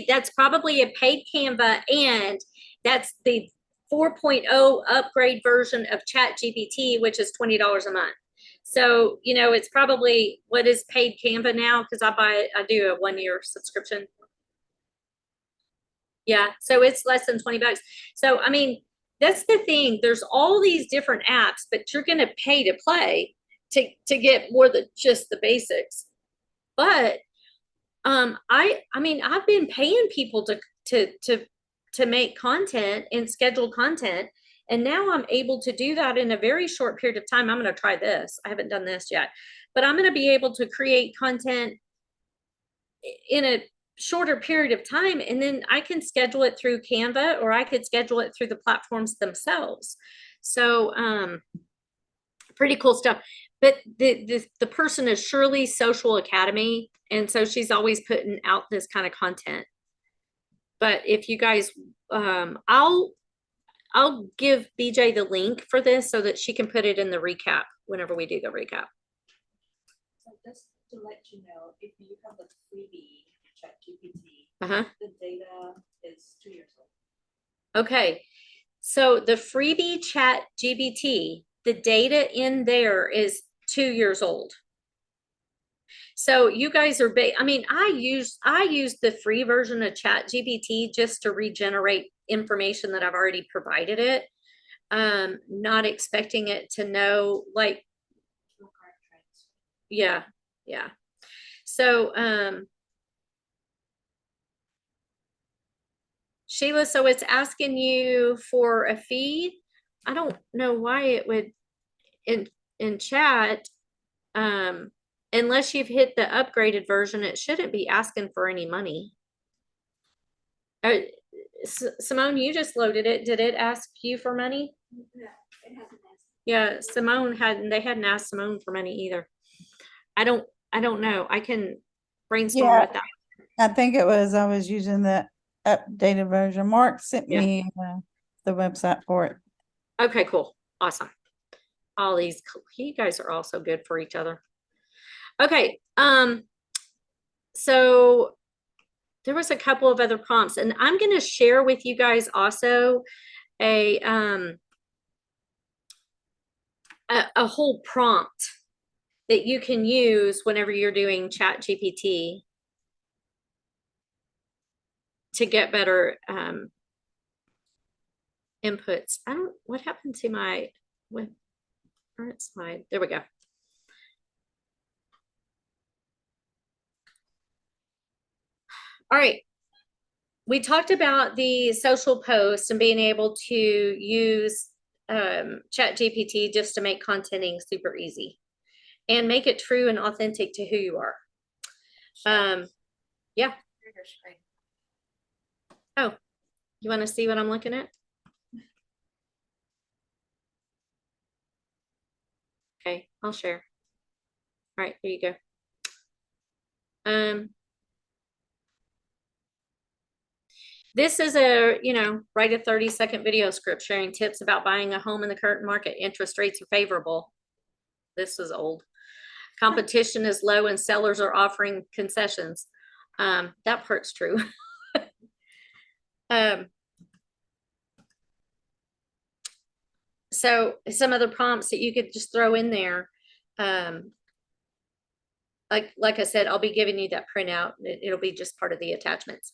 That's probably a paid Canva, and that's the 4.0 upgrade version of ChatGPT, which is $20 a month. So, you know, it's probably what is paid Canva now, because I do a 1-year subscription. Yeah, so it's less than $20. So, I mean, that's the thing. There's all these different apps, but you're going to pay to play to get more than just the basics. But I mean, I've been paying people to make content and schedule content, and now I'm able to do that in a very short period of time. I'm going to try this. I haven't done this yet, but I'm going to be able to create content in a shorter period of time, and then I can schedule it through Canva, or I could schedule it through the platforms themselves. So pretty cool stuff. But the person is Shirley Social Academy, and so she's always putting out this kind of content. But if you guys, I'll give BJ the link for this so that she can put it in the recap whenever we do the recap. So just to let you know, if you have the freebie ChatGPT, Uh-huh. the data is 2 years old. Okay, so the freebie ChatGPT, the data in there is 2 years old. So you guys are I mean, I use the free version of ChatGPT just to regenerate information that I've already provided it. Not expecting it to know, like, yeah. So Sheila, so it's asking you for a fee. I don't know why it would in chat. Unless you've hit the upgraded version, it shouldn't be asking for any money. Simone, you just loaded it. Did it ask you for money? No, it hasn't asked. Yeah, they hadn't asked Simone for money either. I don't know. I can brainstorm Yeah. with that. I think I was using the updated version. Mark sent Yeah. me the website for it. Okay, cool. Awesome. All these, you guys are all so good for each other. Okay. So there was a couple of other prompts, and I'm going to share with you guys also a whole prompt that you can use whenever you're doing ChatGPT to get better inputs. What happened to my current slide? There we go. All right. We talked about the social posts and being able to use ChatGPT just to make contenting super easy and make it true and authentic to who you are. Yeah. Oh, you want to see what I'm looking at? Okay, I'll share. All right, here you go. This is write a 30-second video script sharing tips about buying a home in the current market. Interest rates are favorable. This is old. Competition is low and sellers are offering concessions. That part's true. So some other prompts that you could just throw in there. Like I said, I'll be giving you that printout. It'll be just part of the attachments.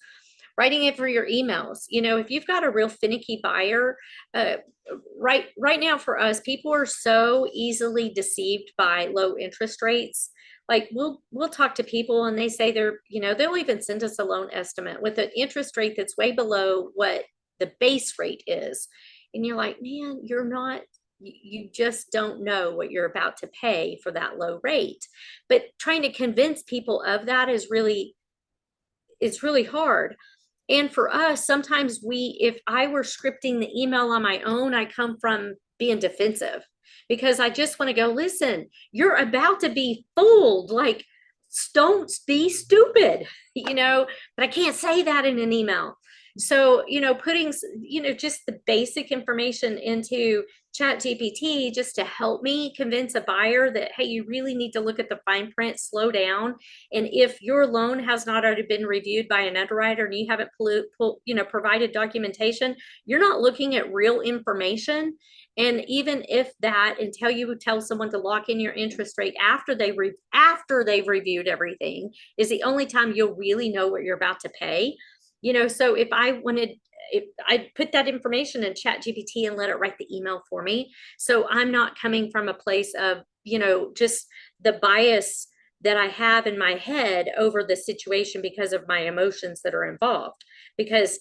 Writing it for your emails. If you've got a real finicky buyer, right now for us, people are so easily deceived by low interest rates. Like we'll talk to people and they say they'll even send us a loan estimate with an interest rate that's way below what the base rate is. and you're like, man, you're not, you just don't know what you're about to pay for that low rate. But trying to convince people of that is really, it's really hard. And for us, sometimes if I were scripting the email on my own, I come from being defensive because I just want to go, listen, you're about to be fooled. Like, don't be stupid, but I can't say that in an email. So, putting, just the basic information into ChatGPT just to help me convince a buyer that, hey, you really need to look at the fine print, slow down. And if your loan has not already been reviewed by an underwriter and you haven't provided documentation, you're not looking at real information. And even if that, until you tell someone to lock in your interest rate after they've reviewed everything, is the only time you'll really know what you're about to pay. So if I put that information in ChatGPT and let it write the email for me, so I'm not coming from a place of, just the bias that I have in my head over the situation because of my emotions that are involved, because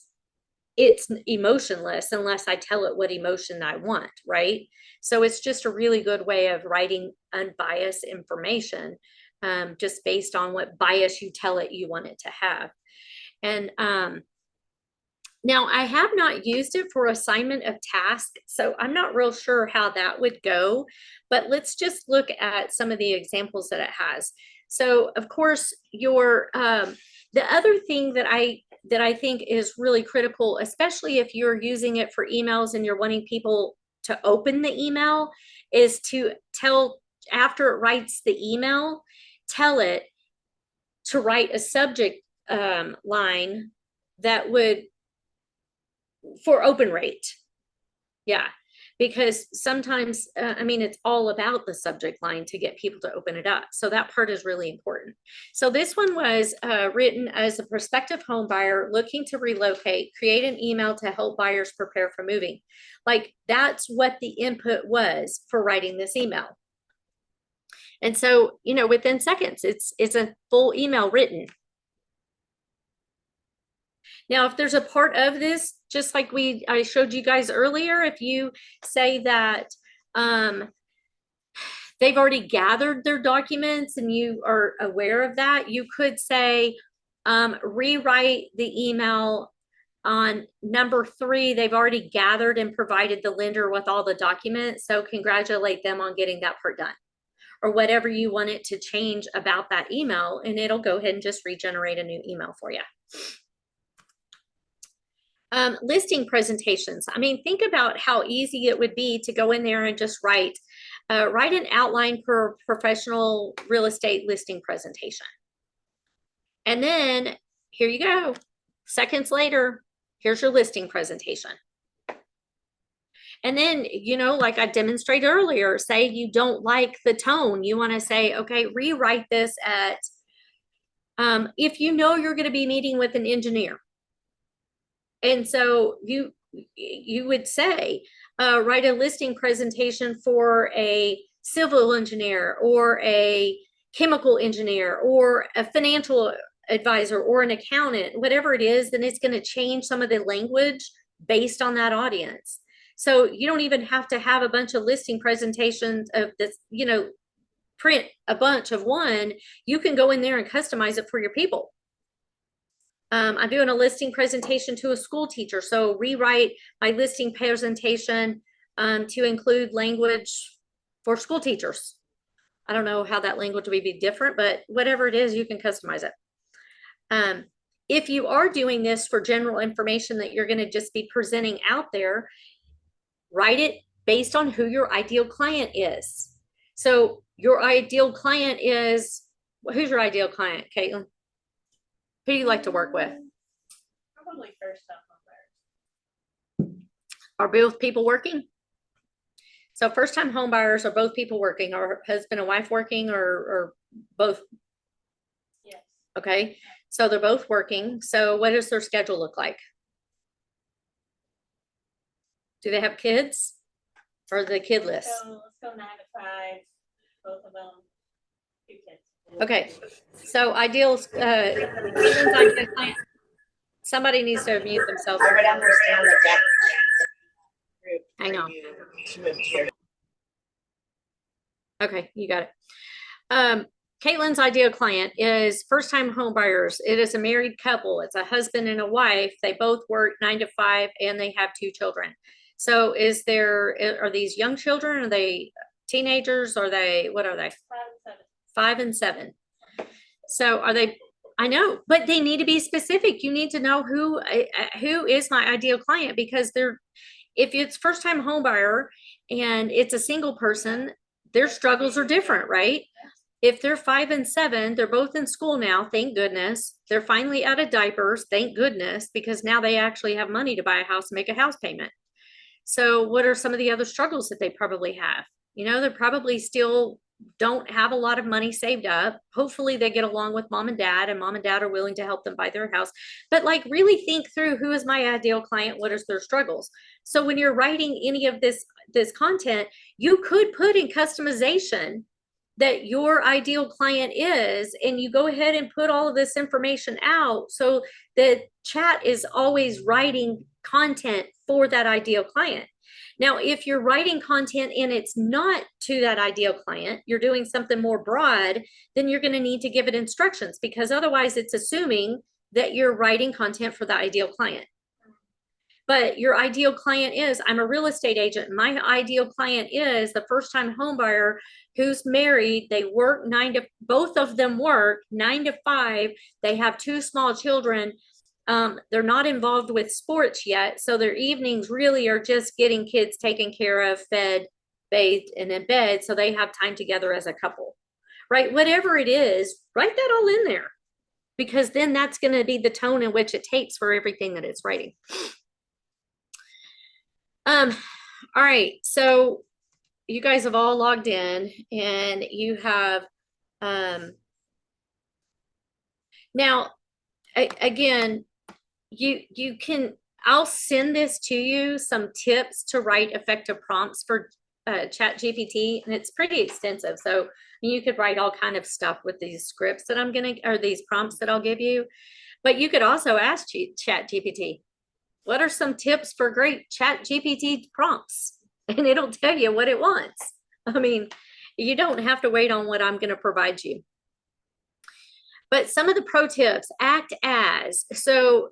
it's emotionless unless I tell it what emotion I want, right? So it's just a really good way of writing unbiased information, just based on what bias you tell it you want it to have. And now I have not used it for assignment of tasks, so I'm not real sure how that would go, but let's just look at some of the examples that it has. So of course, the other thing that I think is really critical, especially if you're using it for emails and you're wanting people to open the email, is to after it writes the email, tell it to write a subject line that would, for open rate. Yeah, because sometimes, it's all about the subject line to get people to open it up. So that part is really important. So this one was written as a prospective home buyer looking to relocate, create an email to help buyers prepare for moving. Like, that's what the input was for writing this email. And so, within seconds, it's a full email written. Now, if there's a part of this, just like I showed you guys earlier, if you say that they've already gathered their documents and you are aware of that, you could say, rewrite the email on number 3. They've already gathered and provided the lender with all the documents, so congratulate them on getting that part done, or whatever you want it to change about that email, and it'll go ahead and just regenerate a new email for you. Listing presentations. Think about how easy it would be to go in there and just write an outline for a professional real estate listing presentation. And then here you go. Seconds later, here's your listing presentation. And then, like I demonstrated earlier, say you don't like the tone. You want to say, okay, rewrite this at, if you're going to be meeting with an engineer. And so you would say, write a listing presentation for a civil engineer or a chemical engineer or a financial advisor or an accountant, whatever it is, then it's going to change some of the language based on that audience. So you don't even have to have a bunch of listing presentations of this, print a bunch of one. You can go in there and customize it for your people. I'm doing a listing presentation to a school teacher, so rewrite my listing presentation to include language for school teachers. I don't know how that language would be different, but whatever it is, you can customize it. If you are doing this for general information that you're going to just be presenting out there, write it based on who your ideal client is. So your ideal client is, who's your ideal client, Caitlin? Who do you like to work with? Probably first time home buyers. Are both people working? So first time home buyers, are both people working, or husband and wife working, or both? Yes. Okay, so they're both working. So what does their schedule look like? Do they have kids? Or the kidless? Let's go 9 to 5, both of them, 2 kids. Okay, so ideal, Caitlin's ideal client. Somebody needs to mute themselves. I would understand the group. Hang on. Okay, you got it. Caitlin's ideal client is first-time home buyers. It is a married couple. It's a husband and a wife. They both work 9 to 5 and they have 2 children. So are these young children? Are they teenagers? What are they? 5 and 7. So are they, I know, but they need to be specific. You need to know who is my ideal client, because if it's first-time home buyer and it's a single person, their struggles are different, right? If they're 5 and 7, they're both in school now, thank goodness. They're finally out of diapers, thank goodness, because now they actually have money to buy a house and make a house payment. So what are some of the other struggles that they probably have? You know, they probably still don't have a lot of money saved up. Hopefully they get along with mom and dad are willing to help them buy their house. But like, really think through, who is my ideal client? What is their struggles? So when you're writing any of this content, you could put in customization that your ideal client is, and you go ahead and put all of this information out so that chat is always writing content for that ideal client. Now, if you're writing content and it's not to that ideal client, you're doing something more broad, then you're going to need to give it instructions, because otherwise it's assuming that you're writing content for the ideal client. But your ideal client is, I'm a real estate agent. My ideal client is the first-time home buyer who's married. They work both of them work 9 to 5. They have 2 small children. They're not involved with sports yet. So their evenings really are just getting kids taken care of, fed, bathed, and in bed. So they have time together as a couple, right? Whatever it is, write that all in there, because then that's going to be the tone in which it takes for everything that it's writing. All right, so you guys have all logged in and you have, now, again, you can, I'll send this to you, some tips to write effective prompts for ChatGPT, and it's pretty extensive. So you could write all kind of stuff with these scripts that or these prompts that I'll give you. But you could also ask ChatGPT, what are some tips for great ChatGPT prompts? And it'll tell you what it wants. I mean, you don't have to wait on what I'm going to provide you. But some of the pro tips, act as. So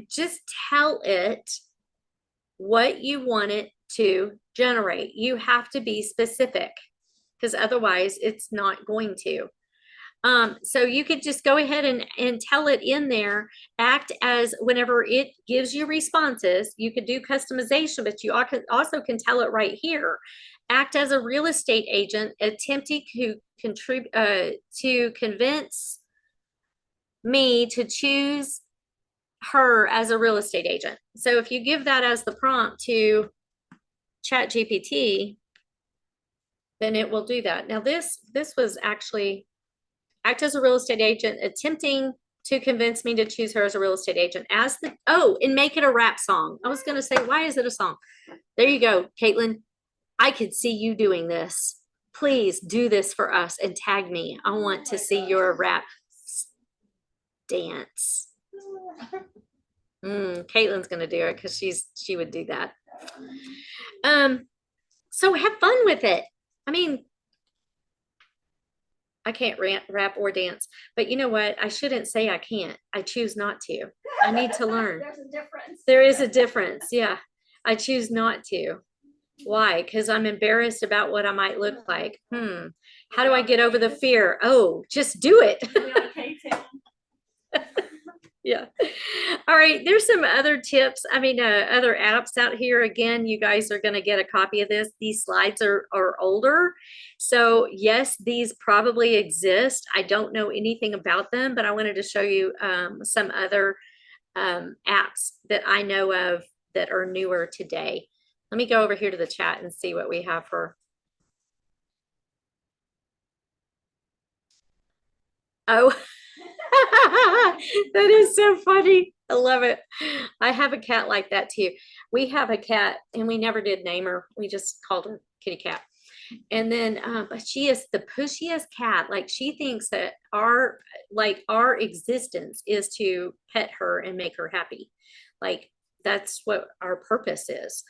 just tell it what you want it to generate. You have to be specific, because otherwise it's not going to. So you could just go ahead and tell it in there, act as, whenever it gives you responses, you could do customization, but you also can tell it right here, act as a real estate agent attempting to convince me to choose her as a real estate agent. So if you give that as the prompt to ChatGPT, then it will do that. Now this was actually, act as a real estate agent attempting to convince me to choose her as a real estate agent. And make it a rap song. I was going to say, why is it a song? There you go, Caitlin. I could see you doing this. Please do this for us and tag me. I want to see your rap dance. Caitlin's going to do it because she would do that. So have fun with it. I mean, I can't rap or dance, but you know what? I shouldn't say I can't. I choose not to. I need to learn. There's a difference. There is a difference. Yeah. I choose not to. Why? Because I'm embarrassed about what I might look like. How do I get over the fear? Oh, just do it. Yeah. All right. There's some other tips. I mean, other apps out here. Again, you guys are going to get a copy of this. These slides are older. So yes, these probably exist. I don't know anything about them, but I wanted to show you some other apps that I know of that are newer today. Let me go over here to the chat and see what we have for. Oh. That is so funny. I love it. I have a cat like that too. We have a cat and we never did name her. We just called her Kitty Cat. And then, but she is the pushiest cat. Like, she thinks that our existence is to pet her and make her happy. Like, that's what our purpose is.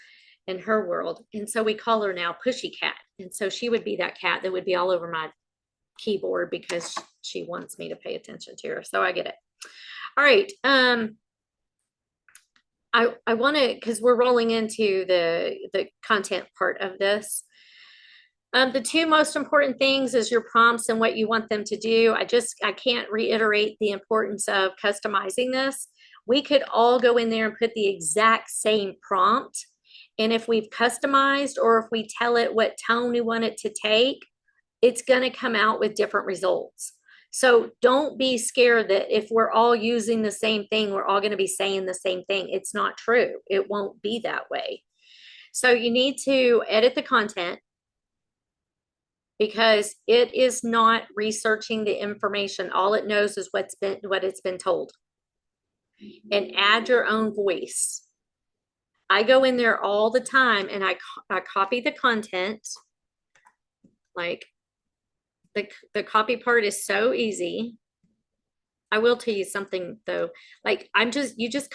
in her world. And so we call her now Pushy Cat. And so she would be that cat that would be all over my keyboard because she wants me to pay attention to her. So I get it. All right. I want to, because we're rolling into the content part of this. The two most important things is your prompts and what you want them to do. I can't reiterate the importance of customizing this. We could all go in there and put the exact same prompt. And if we've customized or if we tell it what tone we want it to take, it's going to come out with different results. So don't be scared that if we're all using the same thing, we're all going to be saying the same thing. It's not true. It won't be that way. So you need to edit the content because it is not researching the information. All it knows is what it's been told. And add your own voice. I go in there all the time and I copy the content. Like the copy part is so easy. I will tell you something though. Like you just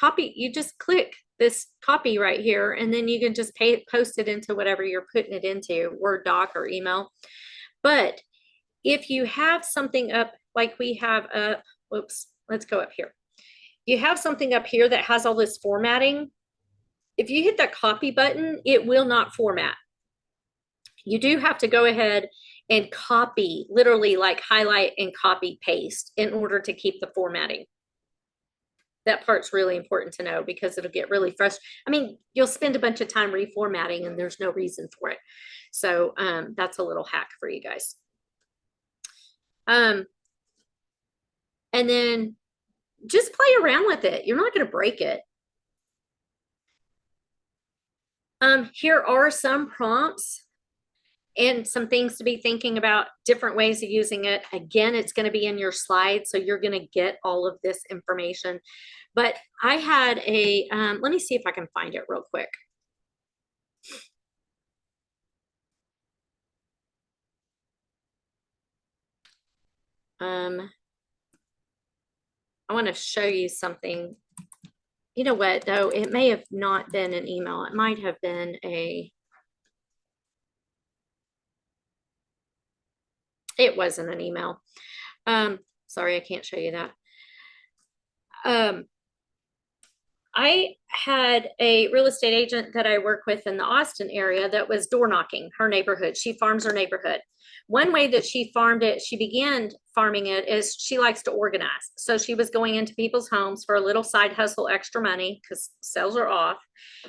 click this copy right here and then you can just post it into whatever you're putting it into, Word doc or email. But if you have something up like we have up, whoops, let's go up here. You have something up here that has all this formatting. If you hit that copy button, it will not format. You do have to go ahead and copy, literally like highlight and copy paste in order to keep the formatting. That part's really important to know because it'll get really frustrating. I mean, you'll spend a bunch of time reformatting and there's no reason for it. So that's a little hack for you guys. And then just play around with it. You're not going to break it. Here are some prompts and some things to be thinking about, different ways of using it. Again, it's going to be in your slides, so you're going to get all of this information. But I had a, let me see if I can find it real quick. I want to show you something. You know what, though? It may have not been an email. It might have been it wasn't an email. Sorry, I can't show you that. I had a real estate agent that I work with in the Austin area that was door knocking her neighborhood. She farms her neighborhood. One way that she farmed it, she began farming it, is she likes to organize. So she was going into people's homes for a little side hustle, extra money because sales are off.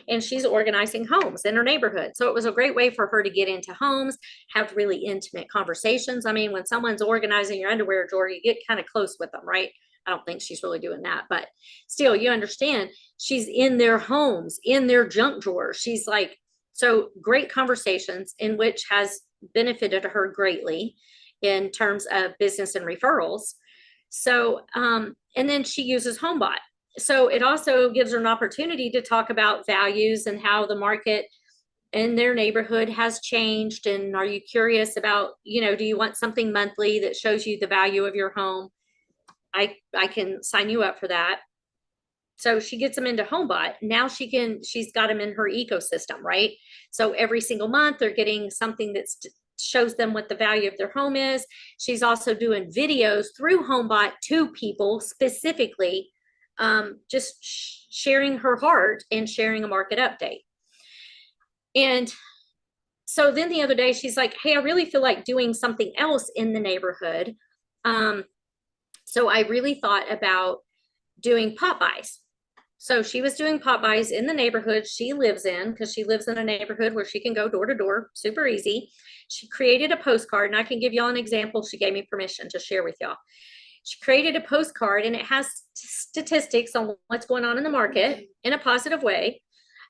And she's organizing homes in her neighborhood. So it was a great way for her to get into homes, have really intimate conversations. I mean, when someone's organizing your underwear drawer, you get kind of close with them, right? I don't think she's really doing that, but still, you understand, she's in their homes, in their junk drawers. She's like, so great conversations, in which has benefited her greatly in terms of business and referrals. So, and then she uses HomeBot. So it also gives her an opportunity to talk about values and how the market in their neighborhood has changed. And are you curious about, you know, do you want something monthly that shows you the value of your home? I can sign you up for that. So she gets them into HomeBot. Now she's got them in her ecosystem, right? So every single month they're getting something that shows them what the value of their home is. She's also doing videos through HomeBot to people specifically, just sharing her heart and sharing a market update. And so then the other day she's like, hey, I really feel like doing something else in the neighborhood. So I really thought about doing pop buys. So she was doing pop buys in the neighborhood she lives in, because she lives in a neighborhood where she can go door to door, super easy. She created a postcard, and I can give y'all an example. She gave me permission to share with y'all. She created a postcard, and it has statistics on what's going on in the market in a positive way.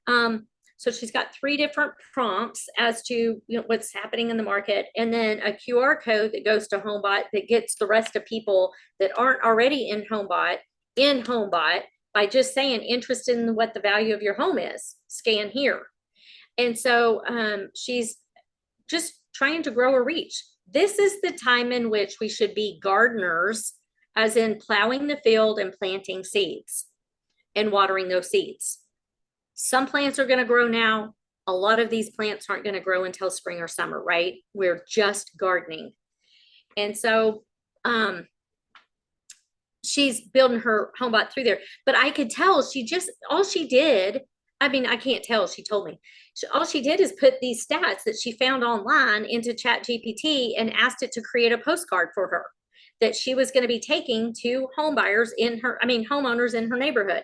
So she's got 3 different prompts as to, you know, what's happening in the market, and then a QR code that goes to HomeBot that gets the rest of people that aren't already in HomeBot by just saying interested in what the value of your home is, scan here. And so she's just trying to grow her reach. This is the time in which we should be gardeners, as in plowing the field and planting seeds and watering those seeds. Some plants are going to grow now, A lot of these plants aren't going to grow until spring or summer, right? We're just gardening. And so she's building her home bot through there. But I could tell all she did, I mean, I can't tell, she told me. All she did is put these stats that she found online into ChatGPT and asked it to create a postcard for her that she was going to be taking to home buyers homeowners in her neighborhood,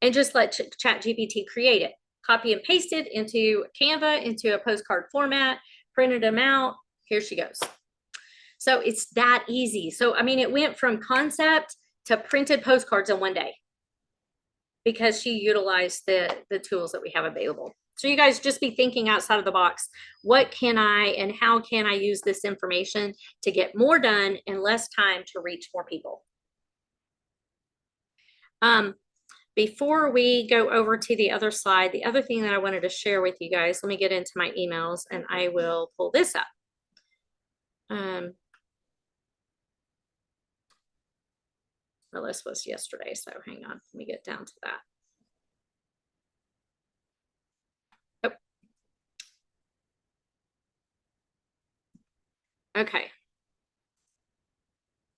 and just let ChatGPT create it. Copy and paste it into Canva, into a postcard format, printed them out. Here she goes. So it's that easy. So, I mean, it went from concept to printed postcards in one day because she utilized the tools that we have available. So you guys just be thinking outside of the box. What can I and how can I use this information to get more done in less time to reach more people? Before we go over to the other slide, the other thing that I wanted to share with you guys, let me get into my emails and I will pull this up. Well, this was yesterday, so hang on, let me get down to that. Oh. Okay.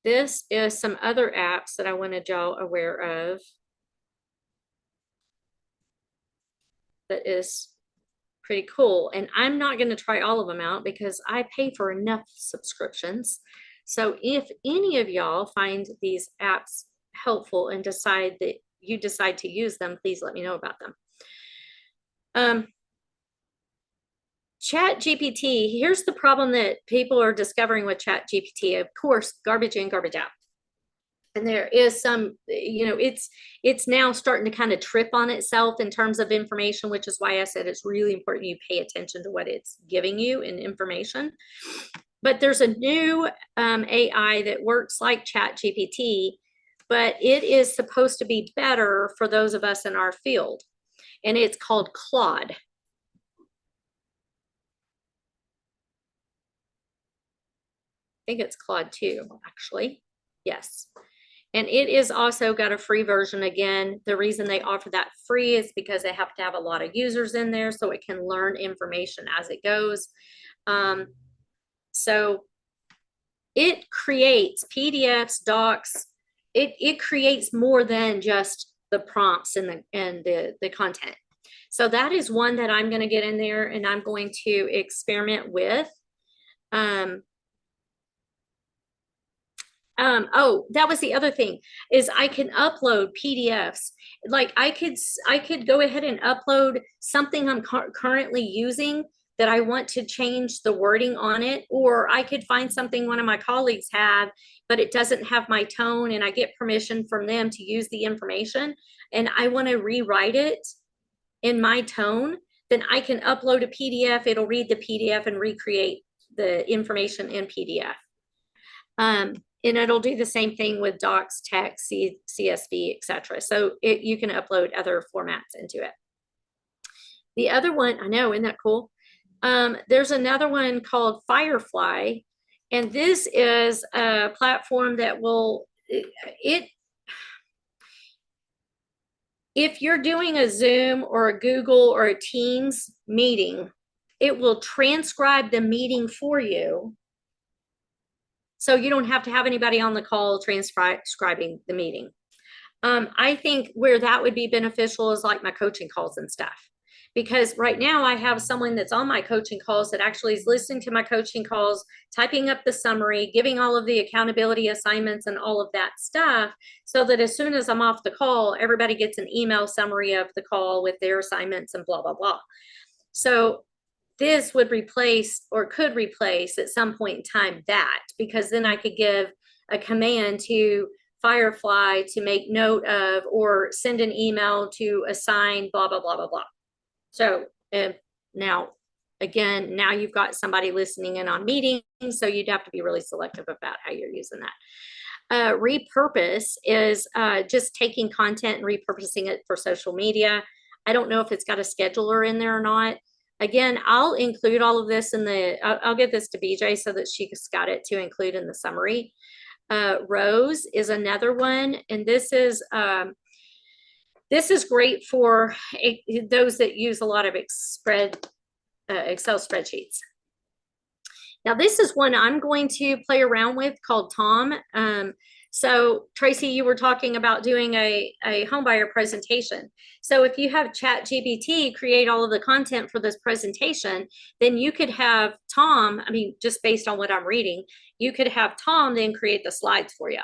This is some other apps that I wanted y'all aware of. That is pretty cool. And I'm not going to try all of them out because I pay for enough subscriptions. So if any of y'all find these apps helpful and decide to use them, please let me know about them. ChatGPT, here's the problem that people are discovering with ChatGPT. Of course, garbage in, garbage out. And there is some, it's now starting to kind of trip on itself in terms of information, which is why I said it's really important you pay attention to what it's giving you in information. But there's a new AI that works like ChatGPT, but it is supposed to be better for those of us in our field. And it's called Claude. I think it's Claude 2, actually. Yes. And it is also got a free version. Again, the reason they offer that free is because they have to have a lot of users in there so it can learn information as it goes. So it creates PDFs, docs. It creates more than just the prompts and the content. So that is one that I'm going to get in there and I'm going to experiment with. Oh, that was the other thing, is I can upload PDFs. Like I could go ahead and upload something I'm currently using that I want to change the wording on it, or I could find something one of my colleagues have, but it doesn't have my tone and I get permission from them to use the information and I want to rewrite it in my tone, then I can upload a PDF. It'll read the PDF and recreate the information in PDF. And it'll do the same thing with docs, text, CSV, etc. So you can upload other formats into it. The other one, I know, isn't that cool? There's another one called Firefly, and this is a platform that will, if you're doing a Zoom or a Google or a Teams meeting, it will transcribe the meeting for you. So you don't have to have anybody on the call transcribing the meeting. I think where that would be beneficial is like my coaching calls and stuff. Because right now I have someone that's on my coaching calls that actually is listening to my coaching calls, typing up the summary, giving all of the accountability assignments and all of that stuff, so that as soon as I'm off the call, everybody gets an email summary of the call with their assignments and blah, blah, blah. So this would replace, or could replace at some point in time, that, because then I could give a command to Firefly to make note of or send an email to assign blah, blah, blah, blah, blah. So now, again, now you've got somebody listening in on meetings, so you'd have to be really selective about how you're using that. Repurpose is just taking content and repurposing it for social media. I don't know if it's got a scheduler in there or not. Again, I'll include all of this in I'll give this to BJ so that she's got it to include in the summary. Rose is another one, and this is This is great for those that use a lot of Excel spreadsheets. Now, this is one I'm going to play around with called Tom. So Tracy, you were talking about doing a homebuyer presentation. So if you have ChatGPT create all of the content for this presentation, then you could have Tom, I mean, just based on what I'm reading, you could have Tom then create the slides for you.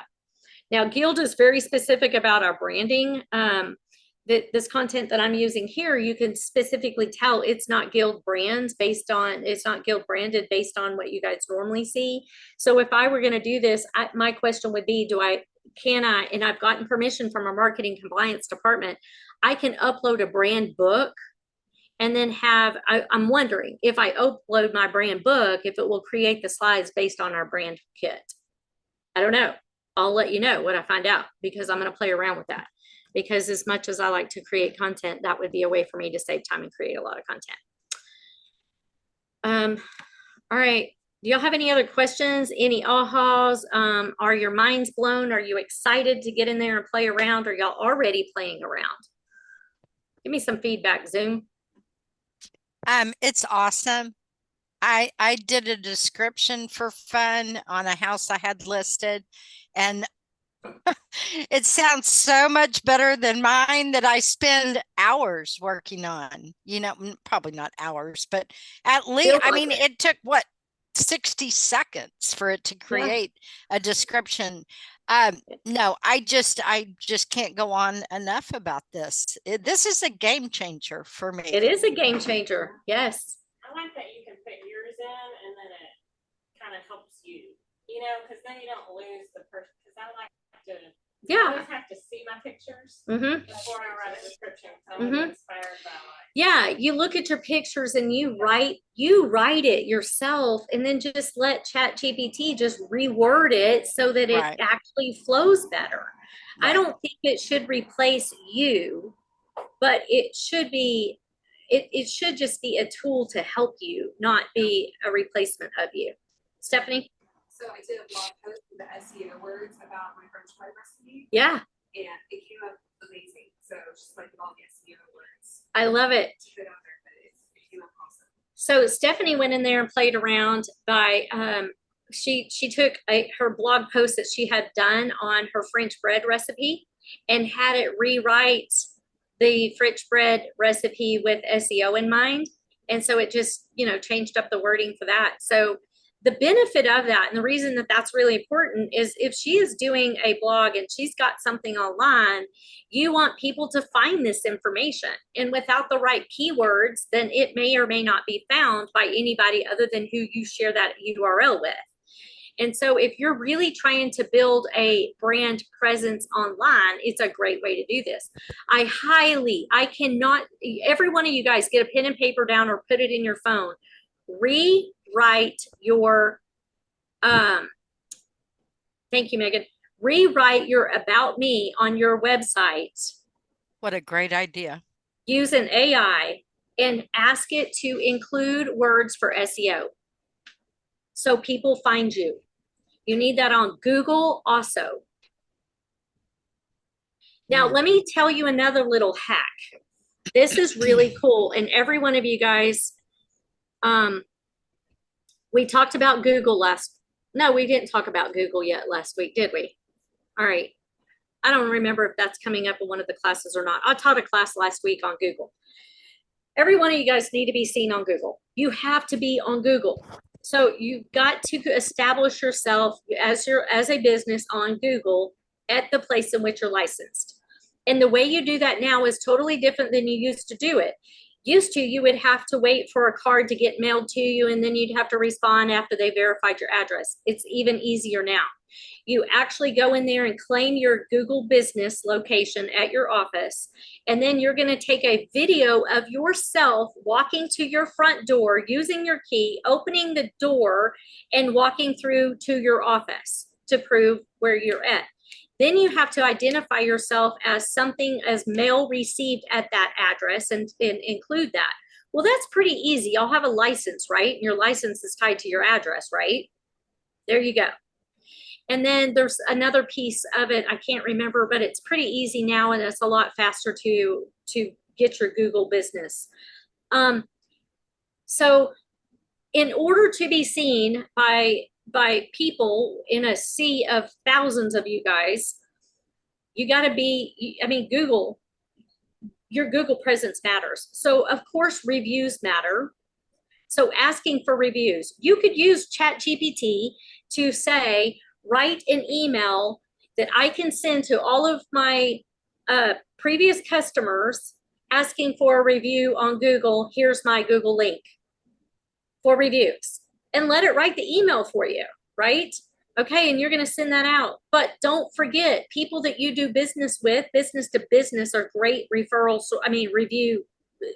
Now, Guild is very specific about our branding. This content that I'm using here, you can specifically tell it's not Guild brands based on, it's not Guild branded based on what you guys normally see. So if I were going to do this, my question would be, can I, and I've gotten permission from our marketing compliance department, I can upload a brand book and then I'm wondering if I upload my brand book, if it will create the slides based on our brand kit. I don't know. I'll let you know what I find out, because I'm going to play around with that. Because as much as I like to create content, that would be a way for me to save time and create a lot of content. All right. Do y'all have any other questions? Any ahas? Are your minds blown? Are you excited to get in there and play around? Or y'all already playing around? Give me some feedback, Zoom. It's awesome. I did a description for fun on a house I had listed, and it sounds so much better than mine that I spend hours working on. You know, probably not hours, but at least, I mean, it took what, 60 seconds for it to create a description. No, I just can't go on enough about this. This is a game changer for me. It is a game changer. Yes. I like that you can put yours in and then it kind of helps you, you know, because then you don't lose the person. Because I like to, I always have to see my pictures before I write a description. So I'm inspired by like. Yeah, you look at your pictures and you write it yourself, and then just let ChatGPT just reword it so that it actually flows better. I don't think it should replace you, but it should be. It should just be a tool to help you, not be a replacement of you. Stephanie? So I did a blog post with the SEO words about my French fry recipe. Yeah. And it came up amazing. So just like all the SEO words. I love it. Put out there, but it came up awesome. So Stephanie went in there and played around by she took her blog post that she had done on her French bread recipe and had it rewrite the French bread recipe with SEO in mind. And so it just, you know, changed up the wording for that. So the benefit of that, and the reason that that's really important, is if she is doing a blog and she's got something online, you want people to find this information. And without the right keywords, then it may or may not be found by anybody other than who you share that URL with. And so if you're really trying to build a brand presence online, it's a great way to do this. I cannot, every one of you guys get a pen and paper down or put it in your phone. Rewrite your, thank you, Megan. Rewrite your About Me on your website. What a great idea. Use an AI and ask it to include words for SEO. So people find you. You need that on Google also. Now, let me tell you another little hack. This is really cool. And every one of you guys, we talked about Google no, we didn't talk about Google yet last week, did we? All right. I don't remember if that's coming up in one of the classes or not. I taught a class last week on Google. Every one of you guys need to be seen on Google. You have to be on Google. So you've got to establish yourself as a business on Google at the place in which you're licensed. And the way you do that now is totally different than you used to do it. Used to, you would have to wait for a card to get mailed to you, and then you'd have to respond after they verified your address. It's even easier now. You actually go in there and claim your Google business location at your office, and then you're going to take a video of yourself walking to your front door, using your key, opening the door, and walking through to your office to prove where you're at. Then you have to identify yourself as something as mail received at that address and include that. Well, that's pretty easy. Y'all have a license, right? And your license is tied to your address, right? There you go. And then there's another piece of it, I can't remember, but it's pretty easy now and it's a lot faster to get your Google business. So in order to be seen by people in a sea of thousands of you guys, you got to be, I mean, Google, your Google presence matters. So of course reviews matter. So asking for reviews, you could use ChatGPT to say, write an email that I can send to all of my previous customers asking for a review on Google. Here's my Google link for reviews, and let it write the email for you, right? Okay, and you're going to send that out. But don't forget, people that you do business with, business to business, are great referrals. So, I mean, review,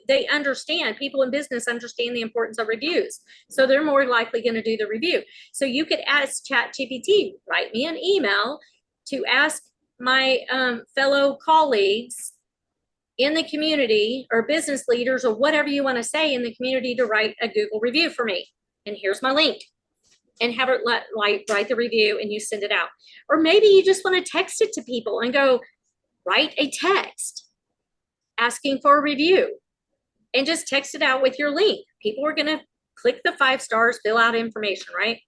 they understand, people in business understand the importance of reviews. So they're more likely going to do the review. So you could ask ChatGPT, write me an email to ask my fellow colleagues in the community or business leaders or whatever you want to say in the community to write a Google review for me. And here's my link. And have it write the review and you send it out. Or maybe you just want to text it to people and go, write a text asking for a review and just text it out with your link. People are going to click the 5 stars, fill out information, right?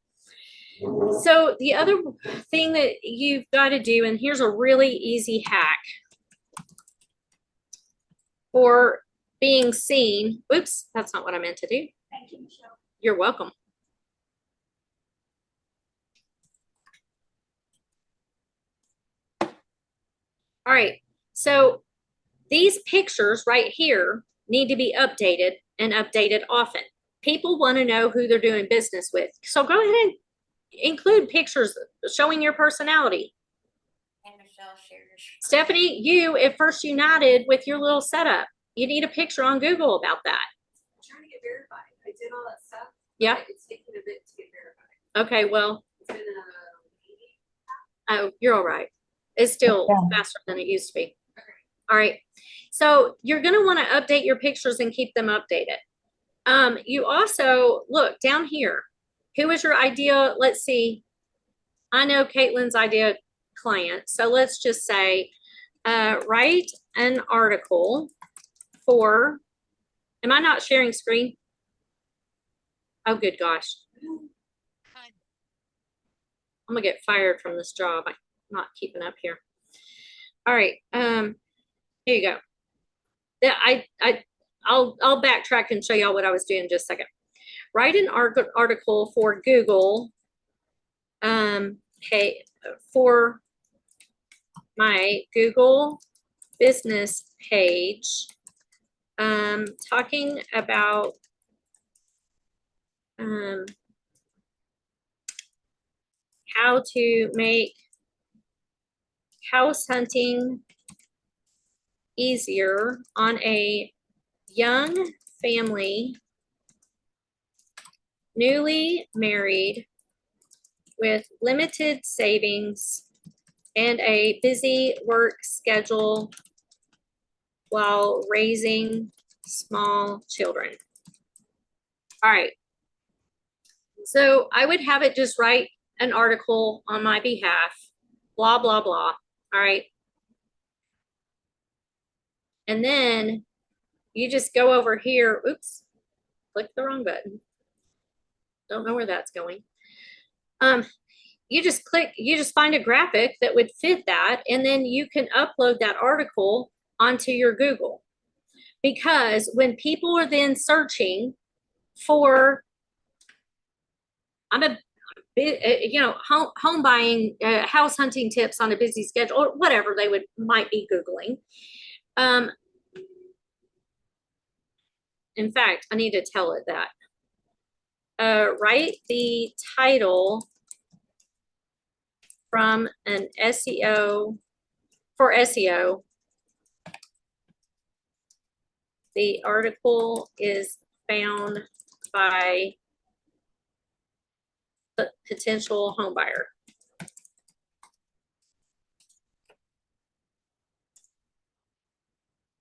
So the other thing that you've got to do, and here's a really easy hack for being seen. Oops, that's not what I meant to do. Thank you, Michelle. You're welcome. All right, so these pictures right here need to be updated and updated often. People want to know who they're doing business with. So go ahead and include pictures showing your personality. And Michelle shares. Stephanie, you at First United with your little setup, you need a picture on Google about that. I'm trying to get verified. I did all that stuff. Yeah. But it's taking a bit to get verified. Okay, well, It's been a oh, you're all right. It's still faster than it used to be. All right. So you're going to want to update your pictures and keep them updated. You also look down here. Who is your ideal? Let's see. I know Caitlin's ideal client. So let's just say, write an article for, am I not sharing screen? Oh, good gosh. I'm gonna get fired from this job. I'm not keeping up here. All right. Here you go. Yeah, I'll backtrack and show y'all what I was doing in just a second. Write an article for Google. Hey, for my Google business page, talking about how to make house hunting easier on a young family, newly married, with limited savings and a busy work schedule while raising small children. All right. So I would have it just write an article on my behalf, blah, blah, blah. All right. And then you just go over here. Oops, click the wrong button. Don't know where that's going. You just click, you just find a graphic that would fit that, and then you can upload that article onto your Google. Because when people are then searching for, home buying, house hunting tips on a busy schedule, or whatever they might be Googling. In fact, I need to tell it that. Write the title from an SEO, for SEO. The article is found by the potential home buyer.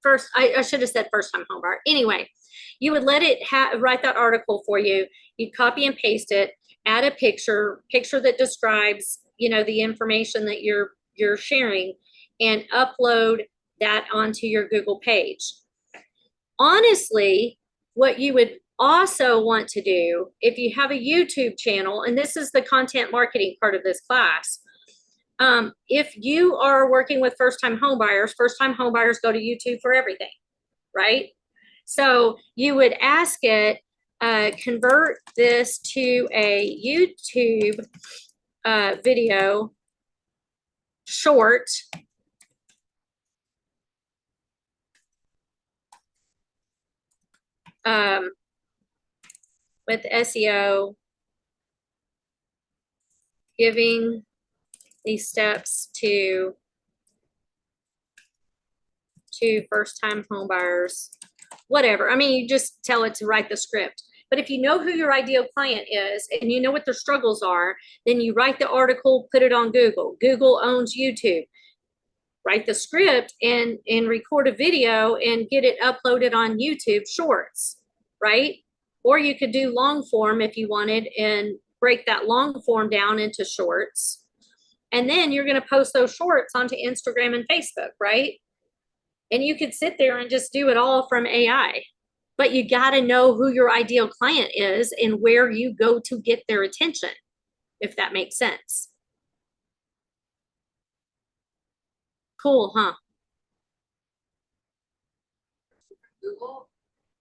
First, I should have said first time home buyer. Anyway, you would let it write that article for you. You'd copy and paste it, add a picture that describes the information that you're sharing and upload that onto your Google page. Honestly, what you would also want to do if you have a YouTube channel, and this is the content marketing part of this class, if you are working with first-time homebuyers go to YouTube for everything, right? So you would ask it, convert this to a YouTube video short with SEO, giving these steps to first-time homebuyers, whatever. I mean, you just tell it to write the script. But if you know who your ideal client is and you know what their struggles are, then you write the article, put it on Google. Google owns YouTube. Write the script and record a video and get it uploaded on YouTube Shorts, right? Or you could do long form if you wanted and break that long form down into shorts. And then you're going to post those shorts onto Instagram and Facebook, right? And you could sit there and just do it all from AI. But you got to know who your ideal client is and where you go to get their attention, if that makes sense. Cool, huh? Google,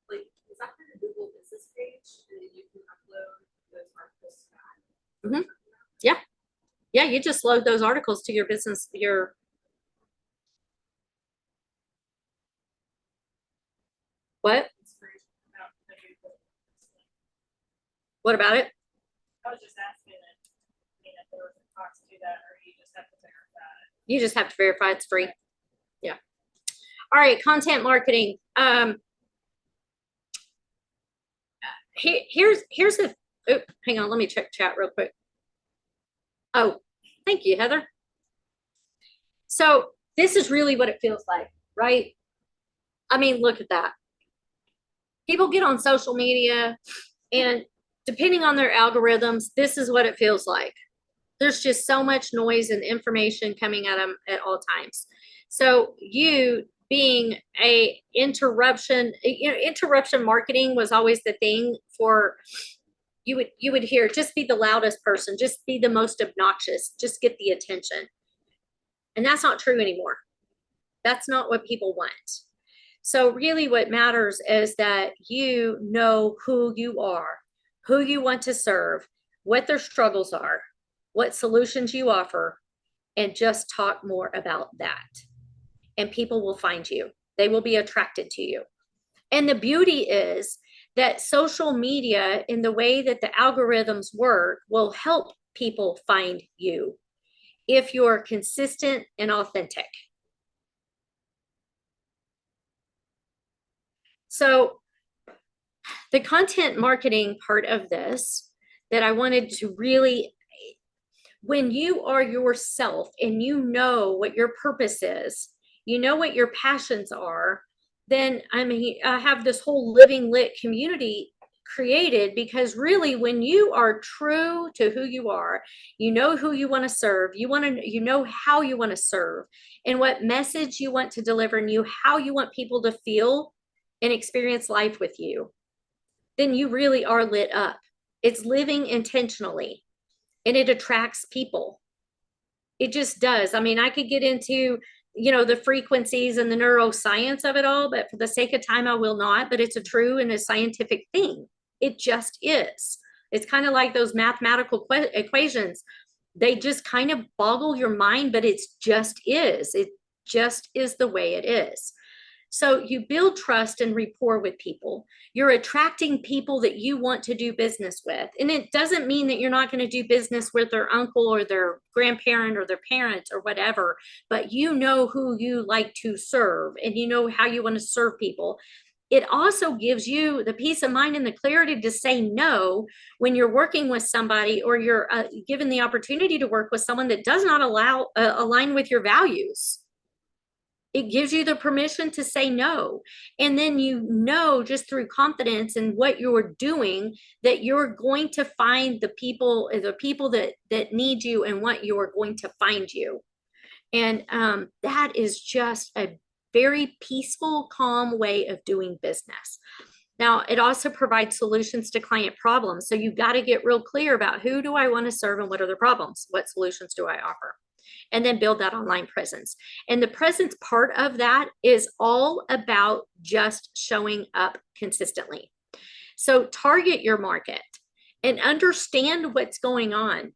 like, is that for the Google business page? And then you can upload those articles to that? Mm-hmm. Yeah. Yeah, you just load those articles to your business, your what? What about it? I was just asking if there was a cost to that, or you just have to verify it. You just have to verify it's free. Yeah. All right, content marketing. Here's the, oh, hang on, let me check chat real quick. Oh, thank you, Heather. So this is really what it feels like, right? I mean, look at that. People get on social media and depending on their algorithms, this is what it feels like. There's just so much noise and information coming at them at all times. So you being a interruption marketing was always the thing for, you would hear, just be the loudest person, just be the most obnoxious, just get the attention. And that's not true anymore. That's not what people want. So really what matters is that you know who you are, who you want to serve, what their struggles are, what solutions you offer, and just talk more about that. And people will find you. They will be attracted to you. And the beauty is that social media, in the way that the algorithms work, will help people find you if you're consistent and authentic. So the content marketing part of this that I wanted to really, when you are yourself and you know what your purpose is, you know what your passions are, then I mean, I have this whole Living Lit community created, because really when you are true to who you are, you know who you want to serve, you know how you want to serve and what message you want to deliver, and how you want people to feel and experience life with you, then you really are lit up. It's living intentionally and it attracts people. It just does. I mean, I could get into, the frequencies and the neuroscience of it all, but for the sake of time, I will not. But it's a true and a scientific thing. It just is. It's kind of like those mathematical equations. They just kind of boggle your mind, but it just is. It just is the way it is. So you build trust and rapport with people. You're attracting people that you want to do business with. And it doesn't mean that you're not going to do business with their uncle or their grandparent or their parent or whatever, but you know who you like to serve and you know how you want to serve people. It also gives you the peace of mind and the clarity to say no when you're working with somebody, or you're given the opportunity to work with someone that does not align with your values. It gives you the permission to say no. And then you know just through confidence in what you're doing that you're going to find the people that need you and what you are going to find you. And that is just a very peaceful, calm way of doing business. Now, it also provides solutions to client problems. So you've got to get real clear about who do I want to serve and what are their problems? What solutions do I offer? And then build that online presence. And the presence part of that is all about just showing up consistently. So target your market and understand what's going on.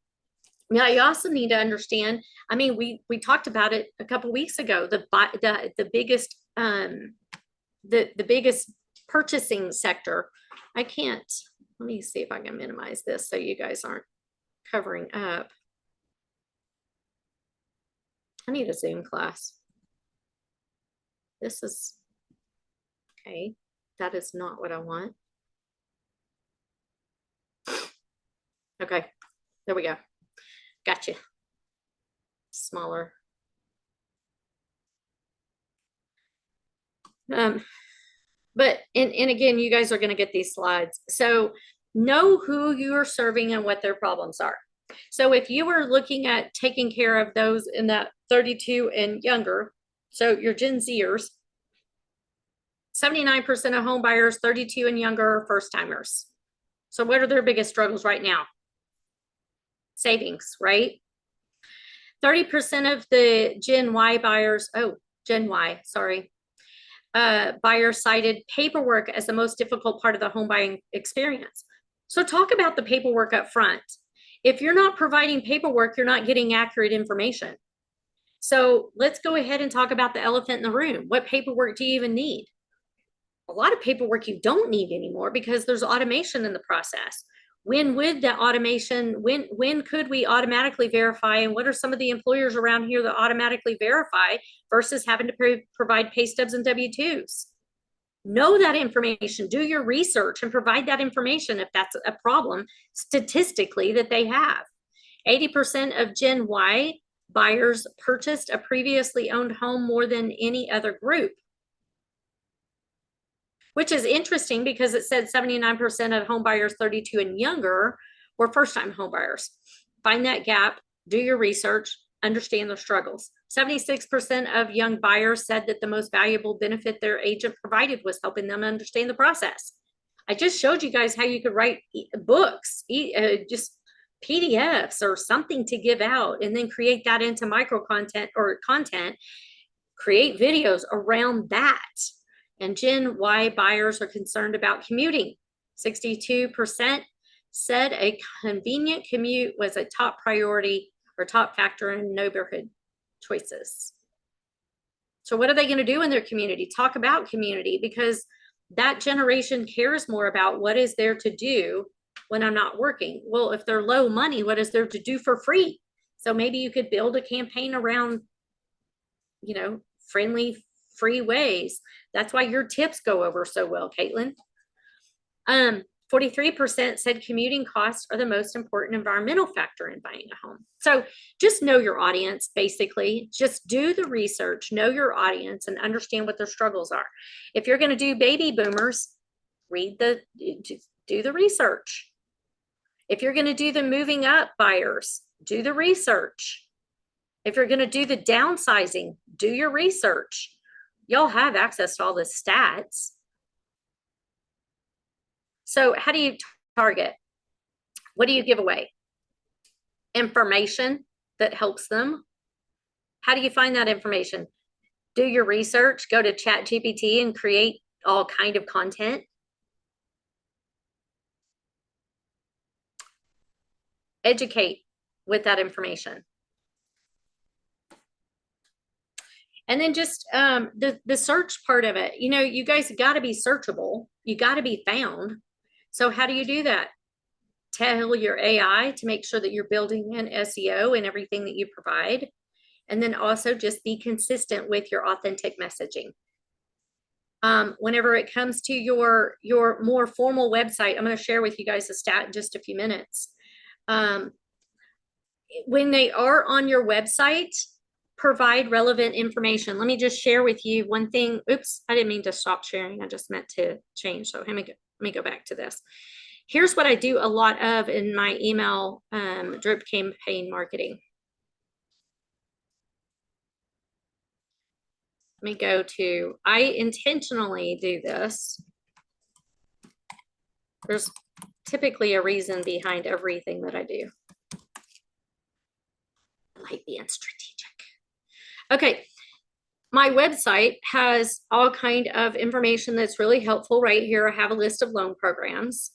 Now, you also need to understand, I mean, we talked about it a couple weeks ago, the biggest the biggest purchasing sector. I can't, let me see if I can minimize this so you guys aren't covering up. I need a Zoom class. This is, okay, that is not what I want. Okay, there we go. Gotcha. Smaller. But, and again, you guys are going to get these slides. So know who you are serving and what their problems are. So if you were looking at taking care of those in that 32 and younger, so your Gen Zers, 79% of home buyers 32 and younger are first timers. So what are their biggest struggles right now? Savings, right? 30% of the Gen Y buyers, buyers cited paperwork as the most difficult part of the home buying experience. So talk about the paperwork up front. If you're not providing paperwork, you're not getting accurate information. So let's go ahead and talk about the elephant in the room. What paperwork do you even need? A lot of paperwork you don't need anymore because there's automation in the process. When would that automation, when could we automatically verify, and what are some of the employers around here that automatically verify versus having to provide pay stubs and W-2s? Know that information, do your research and provide that information if that's a problem statistically that they have. 80% of Gen Y buyers purchased a previously owned home more than any other group, which is interesting because it said 79% of home buyers 32 and younger were first-time home buyers. Find that gap, do your research, understand their struggles. 76% of young buyers said that the most valuable benefit their agent provided was helping them understand the process. I just showed you guys how you could write books, just PDFs or something to give out, and then create that into micro content or content, create videos around that. And Gen Y buyers are concerned about commuting. 62% said a convenient commute was a top priority or top factor in neighborhood choices. So what are they going to do in their community? Talk about community, because that generation cares more about what is there to do when I'm not working. Well, if they're low money, what is there to do for free? So maybe you could build a campaign around, you know, friendly, free ways. That's why your tips go over so well, Caitlin. 43% said commuting costs are the most important environmental factor in buying a home. So just know your audience, basically. Just do the research, know your audience, and understand what their struggles are. If you're going to do baby boomers, do the research. If you're going to do the moving up buyers, do the research. If you're going to do the downsizing, do your research. Y'all have access to all the stats. So how do you target? What do you give away? Information that helps them. How do you find that information? Do your research, go to ChatGPT and create all kind of content. Educate with that information. And then just the search part of it, you know, you guys got to be searchable. You got to be found. So how do you do that? Tell your AI to make sure that you're building in SEO and everything that you provide. And then also just be consistent with your authentic messaging. Whenever it comes to your more formal website, I'm going to share with you guys a stat in just a few minutes. When they are on your website, provide relevant information. Let me just share with you one thing. Oops, I didn't mean to stop sharing. I just meant to change. So let me go back to this. Here's what I do a lot of in my email drip campaign marketing. Let me go to, I intentionally do this. There's typically a reason behind everything that I do. I like being strategic. Okay, my website has all kind of information that's really helpful right here. I have a list of loan programs.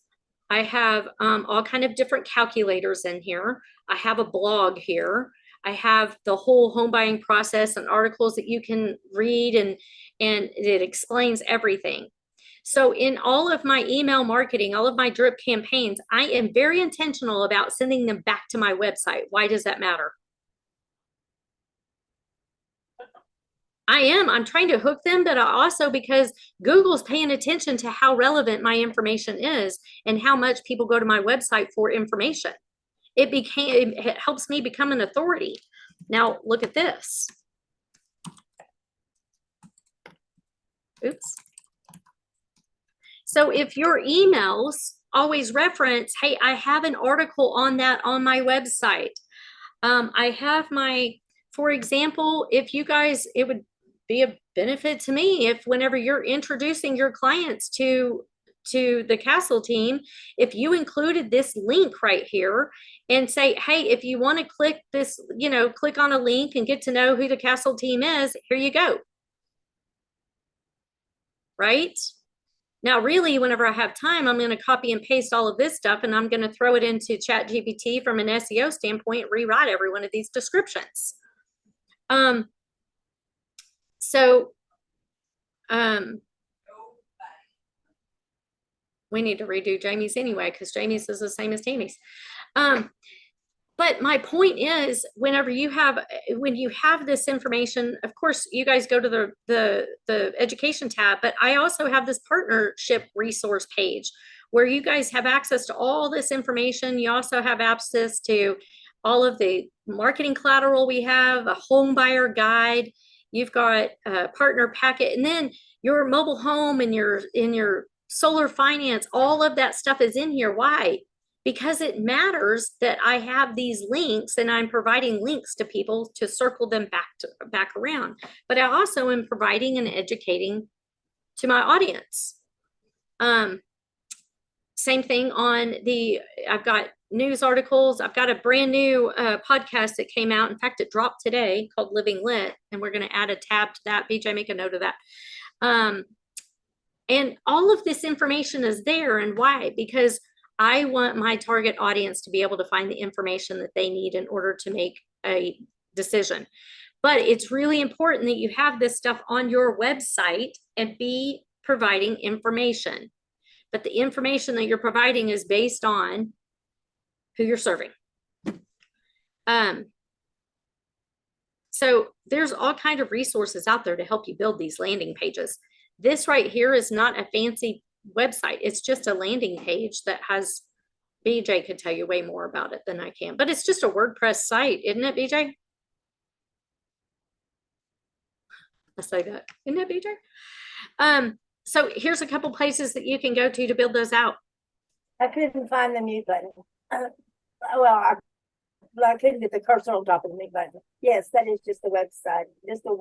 I have all kind of different calculators in here. I have a blog here. I have the whole home buying process and articles that you can read, and it explains everything. So in all of my email marketing, all of my drip campaigns, I am very intentional about sending them back to my website. Why does that matter? I'm trying to hook them, but also because Google's paying attention to how relevant my information is and how much people go to my website for information. It helps me become an authority. Now look at this. Oops. So if your emails always reference, hey, I have an article on that on my website. I have my, for example, if you guys, it would be a benefit to me if whenever you're introducing your clients to the Castle team, if you included this link right here and say, hey, if you want to click this, click on a link and get to know who the Castle team is, here you go. Right? Now, really, whenever I have time, I'm going to copy and paste all of this stuff, and I'm going to throw it into ChatGPT from an SEO standpoint, rewrite every one of these descriptions. We need to redo Jamie's anyway, because Jamie's is the same as Tammy's. But my point is, when you have this information, of course, you guys go to the education tab, but I also have this partnership resource page where you guys have access to all this information. You also have access to all of the marketing collateral we have, a home buyer guide. You've got a partner packet, and then your mobile home and your solar finance, all of that stuff is in here. Why? Because it matters that I have these links and I'm providing links to people to circle them back around. But I also am providing and educating to my audience. Same thing on I've got news articles. I've got a brand new podcast that came out. In fact, it dropped today called Living Lit, and we're going to add a tab to that. BJ, make a note of that. And all of this information is there. And why? Because I want my target audience to be able to find the information that they need in order to make a decision. But it's really important that you have this stuff on your website and be providing information. But the information that you're providing is based on who you're serving. So there's all kinds of resources out there to help you build these landing pages. This right here is not a fancy website. It's just a landing page that has, BJ could tell you way more about it than I can, but it's just a WordPress site, isn't it, BJ? I say that, isn't it, BJ? So here's a couple places that you can go to build those out. I couldn't find the mute button. I couldn't get the cursor on top of the mute button. Yes, that is just the website, just the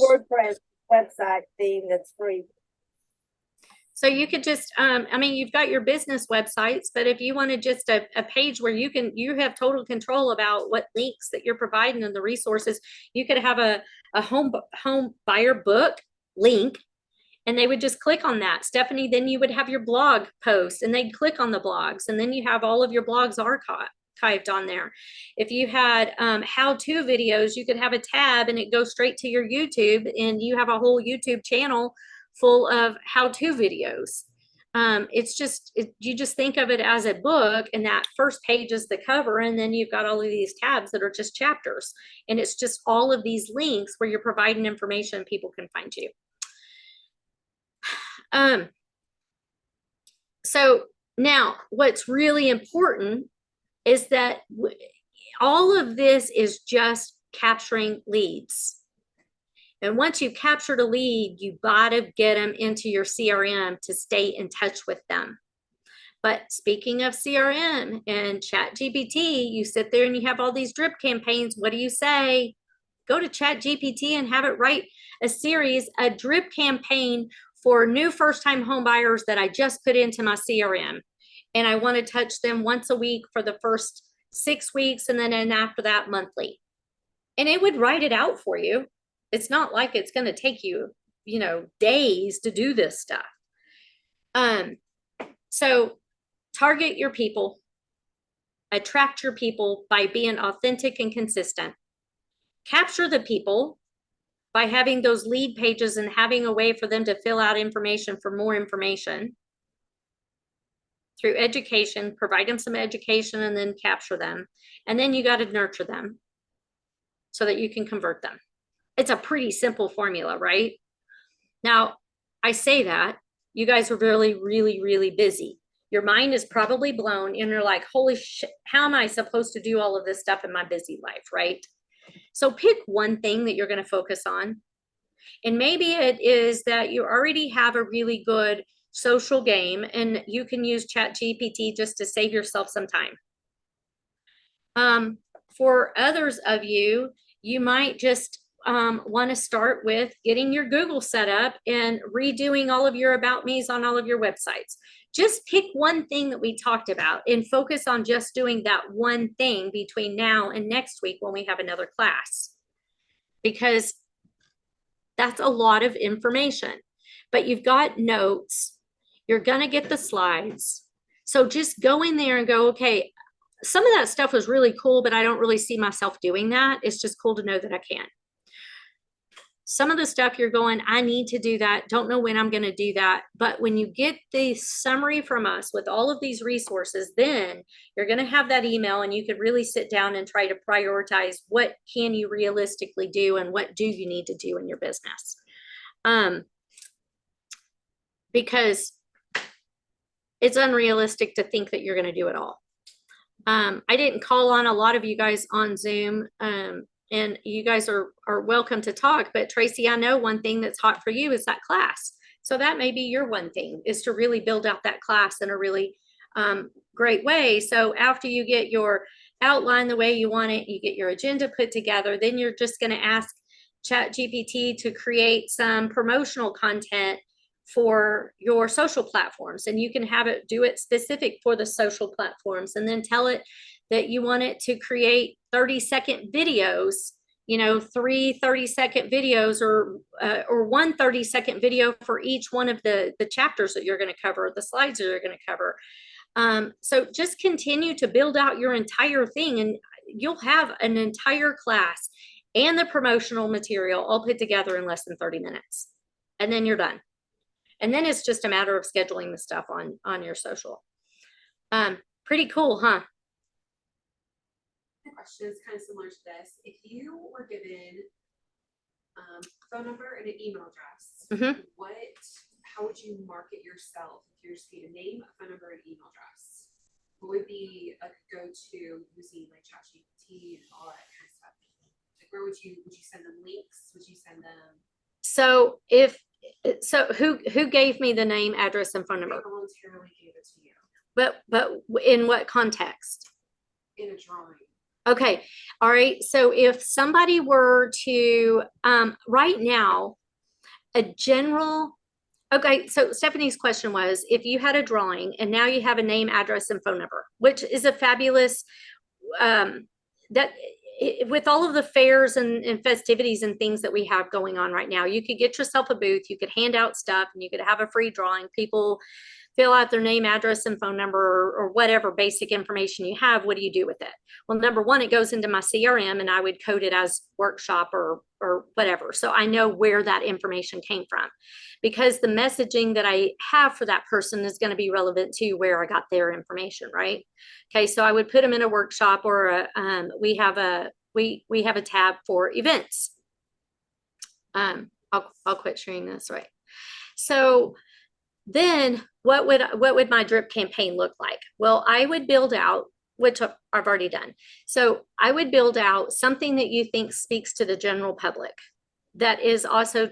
WordPress website theme that's free. So you could just, you've got your business websites, but if you wanted just a page where you have total control about what links that you're providing and the resources, you could have a home buyer book link, and they would just click on that. Stephanie, then you would have your blog post, and they'd click on the blogs, and then you have all of your blogs archived on there. If you had how-to videos, you could have a tab and it goes straight to your YouTube, and you have a whole YouTube channel full of how-to videos. You just think of it as a book, and that first page is the cover, and then you've got all of these tabs that are just chapters, and it's just all of these links where you're providing information, people can find you. So now what's really important is that all of this is just capturing leads. And once you've captured a lead, you gotta get them into your CRM to stay in touch with them. But speaking of CRM and ChatGPT, you sit there and you have all these drip campaigns. What do you say? Go to ChatGPT and have it write a drip campaign for new first-time home buyers that I just put into my CRM. And I want to touch them once a week for the first 6 weeks, and then after that, monthly. And it would write it out for you. It's not like it's going to take you, days to do this stuff. So target your people, attract your people by being authentic and consistent. Capture the people by having those lead pages and having a way for them to fill out information for more information. Through education, provide them some education and then capture them. And then you got to nurture them so that you can convert them. It's a pretty simple formula, right? Now, I say that, you guys are really, really, really busy. Your mind is probably blown and you're like, holy shit, how am I supposed to do all of this stuff in my busy life, right? So pick one thing that you're going to focus on. And maybe it is that you already have a really good social game and you can use ChatGPT just to save yourself some time. For others of you, you might just want to start with getting your Google set up and redoing all of your about me's on all of your websites. Just pick one thing that we talked about and focus on just doing that one thing between now and next week when we have another class, because that's a lot of information. But you've got notes, you're gonna get the slides. So just go in there and go, okay, some of that stuff was really cool, but I don't really see myself doing that. It's just cool to know that I can. Some of the stuff you're going, I need to do that. Don't know when I'm going to do that. But when you get the summary from us with all of these resources, then you're going to have that email and you could really sit down and try to prioritize what can you realistically do and what do you need to do in your business. Because it's unrealistic to think that you're going to do it all. I didn't call on a lot of you guys on Zoom. And you guys are welcome to talk, but Tracy, I know one thing that's hot for you is that class. So that may be your one thing, is to really build out that class in a really great way. So after you get your outline the way you want it, you get your agenda put together, then you're just going to ask ChatGPT to create some promotional content for your social platforms. And you can have it do it specific for the social platforms, and then tell it that you want it to create 30-second videos, 3 30-second videos or 1 30-second video for each one of the chapters that you're going to cover, the slides that you're going to cover. So just continue to build out your entire thing, and you'll have an entire class and the promotional material all put together in less than 30 minutes. And then you're done. And then it's just a matter of scheduling the stuff on your social. Pretty cool, huh? The question is kind of similar to this. If you were given a phone number and an email address, how would you market yourself if you're just being a name, a phone number, and email address? What would be a go-to using like ChatGPT and all that kind of stuff? Like, where would you send them links? Would you send them? So who gave me the name, address, and phone number? I voluntarily gave it to you. But in what context? In a drawing. Okay. All right. So if somebody were to, right now, okay. So Stephanie's question was, if you had a drawing and now you have a name, address, and phone number, which is a fabulous, with all of the fairs and festivities and things that we have going on right now, you could get yourself a booth, you could hand out stuff, and you could have a free drawing. People fill out their name, address, and phone number, or whatever basic information you have. What do you do with it? Well, number one, it goes into my CRM and I would code it as workshop or whatever. So I know where that information came from, because the messaging that I have for that person is going to be relevant to where I got their information, right? Okay. So I would put them in a workshop, or we have a tab for events. I'll quit sharing this, right? So then what would my drip campaign look like? Well, I would build out which I've already done. So I would build out something that you think speaks to the general public. That is also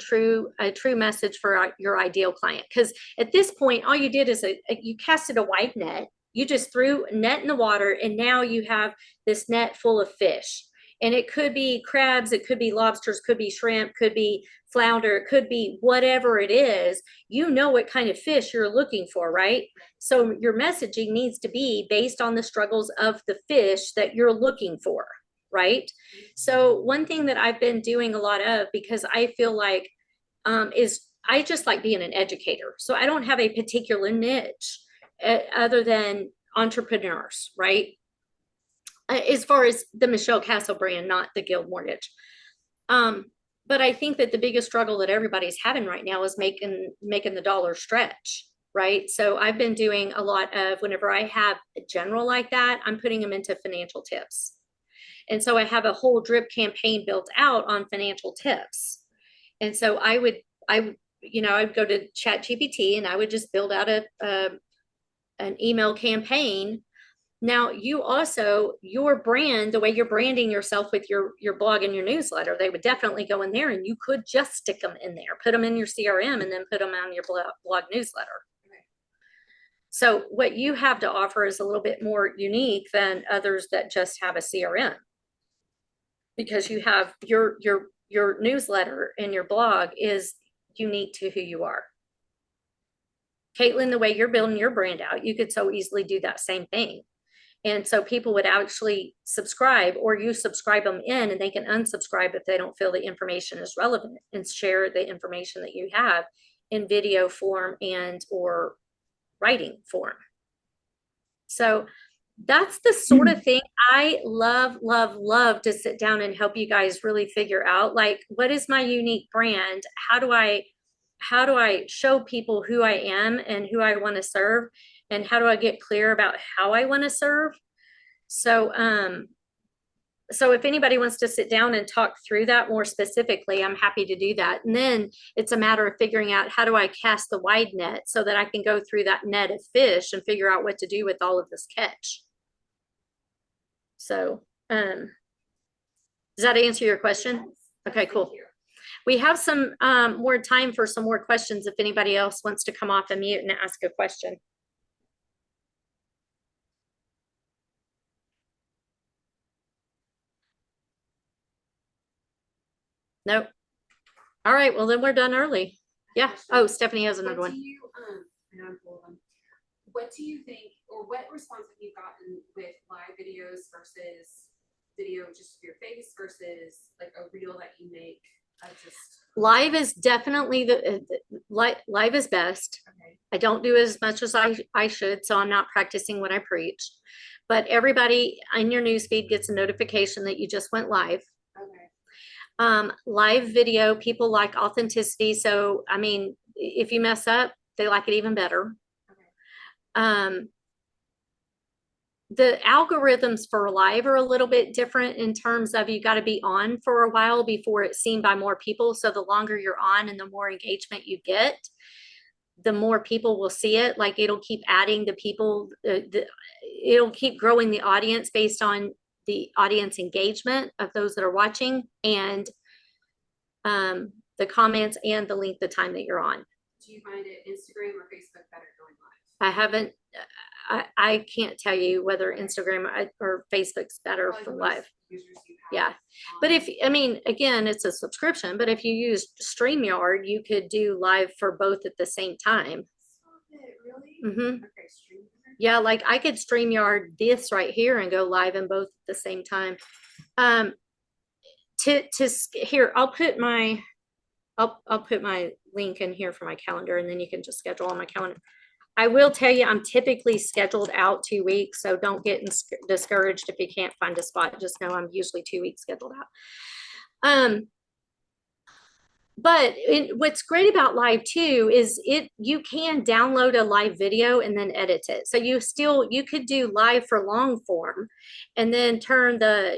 a true message for your ideal client. Because at this point, all you did is you casted a wide net. You just threw a net in the water, and now you have this net full of fish. And it could be crabs, it could be lobsters, could be shrimp, could be flounder, it could be whatever it is. You know what kind of fish you're looking for, right? So your messaging needs to be based on the struggles of the fish that you're looking for, right? So one thing that I've been doing a lot of, because I feel like is I just like being an educator. So I don't have a particular niche other than entrepreneurs, right? As far as the Michelle Castle brand, not the Guild Mortgage. But I think that the biggest struggle that everybody's having right now is making the dollar stretch, right? So I've been doing a lot of, whenever I have a general like that, I'm putting them into financial tips. And so I have a whole drip campaign built out on financial tips. And so I'd go to ChatGPT and I would just build out an email campaign. Now you also, your brand, the way you're branding yourself with your blog and your newsletter, they would definitely go in there, and you could just stick them in there, put them in your CRM, and then put them on your blog newsletter. So what you have to offer is a little bit more unique than others that just have a CRM, because you have your newsletter and your blog is unique to who you are. Caitlin, the way you're building your brand out, you could so easily do that same thing. And so people would actually subscribe, or you subscribe them in, and they can unsubscribe if they don't feel the information is relevant, and share the information that you have in video form and or writing form. So that's the sort of thing I love to sit down and help you guys really figure out, like, what is my unique brand? How do I show people who I am and who I want to serve? And how do I get clear about how I want to serve? So, so if anybody wants to sit down and talk through that more specifically, I'm happy to do that. And then it's a matter of figuring out, how do I cast the wide net so that I can go through that net of fish and figure out what to do with all of this catch. So, does that answer your question? Okay, cool. We have some more time for some more questions if anybody else wants to come off and mute and ask a question. Nope. All right, well then we're done early. Yeah. Oh, Stephanie has another one. What do you think, or what response have you gotten with live videos versus video just of your face versus like a reel that you make? Live is definitely live is best. Okay. I don't do as much as I should, so I'm not practicing what I preach. But everybody in your newsfeed gets a notification that you just went live. Okay. Live video, people like authenticity. So, I mean, if you mess up, they like it even better. Okay. The algorithms for live are a little bit different in terms of, you got to be on for a while before it's seen by more people. So the longer you're on and the more engagement you get, the more people will see it. Like, it'll keep adding the people, it'll keep growing the audience based on the audience engagement of those that are watching, and the comments and the length of time that you're on. Do you find it Instagram or Facebook better going live? I haven't, I can't tell you whether Instagram or Facebook's better for live. Yeah. But I mean, again, it's a subscription, but if you use StreamYard, you could do live for both at the same time. Really? Mm-hmm. Okay, StreamYard. Yeah, like I could StreamYard this right here and go live in both at the same time. Here, I'll put my link in here for my calendar, and then you can just schedule on my calendar. I will tell you, I'm typically scheduled out 2 weeks, so don't get discouraged if you can't find a spot. Just know I'm usually 2 weeks scheduled out. But what's great about live too is you can download a live video and then edit it. So you could do live for long form, and then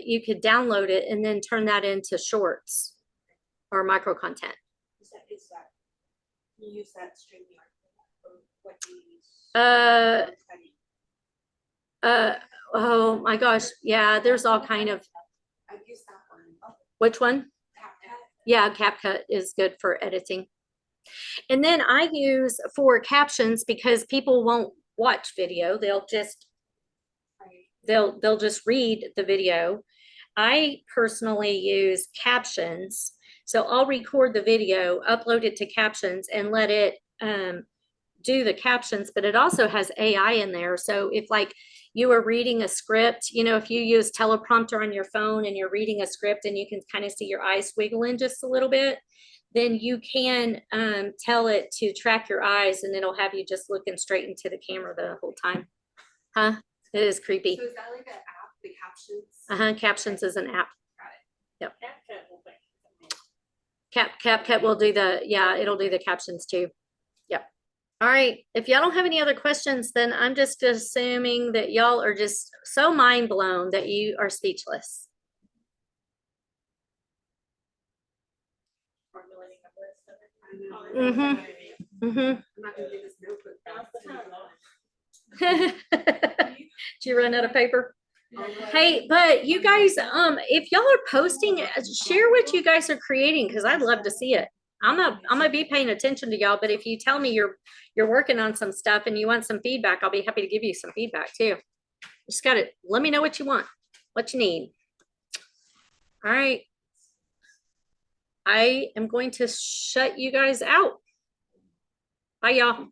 you could download it and then turn that into shorts or micro content. You use that StreamYard? What do you use? Oh my gosh, yeah, there's all kind of, I've used that one. which one? CapCut. Yeah, CapCut is good for editing. And then I use for captions because people won't watch video. They'll just they'll just read the video. I personally use captions. So I'll record the video, upload it to captions, and let it do the captions, but it also has AI in there. So if like you are reading a script, you know, if you use teleprompter on your phone and you're reading a script and you can kind of see your eyes wiggling just a little bit, then you can tell it to track your eyes and it'll have you just looking straight into the camera the whole time. Huh? It is creepy. So is that like an app, the captions? Uh-huh. Captions is an app. Got it. CapCut will make CapCut will do the, yeah, it'll do the captions too. Yep. All right. If y'all don't have any other questions, then I'm just assuming that y'all are just so mind blown that you are speechless. formulating a list of it. I know. Mhm. I'm not gonna do this notebook. Now's the time, Did you run out of paper? Hey, but you guys, if y'all are posting, share what you guys are creating because I'd love to see it. I'm gonna be paying attention to y'all, but if you tell me you're working on some stuff and you want some feedback, I'll be happy to give you some feedback too. Just gotta let me know what you want, what you need. All right. I am going to shut you guys out. Bye, y'all.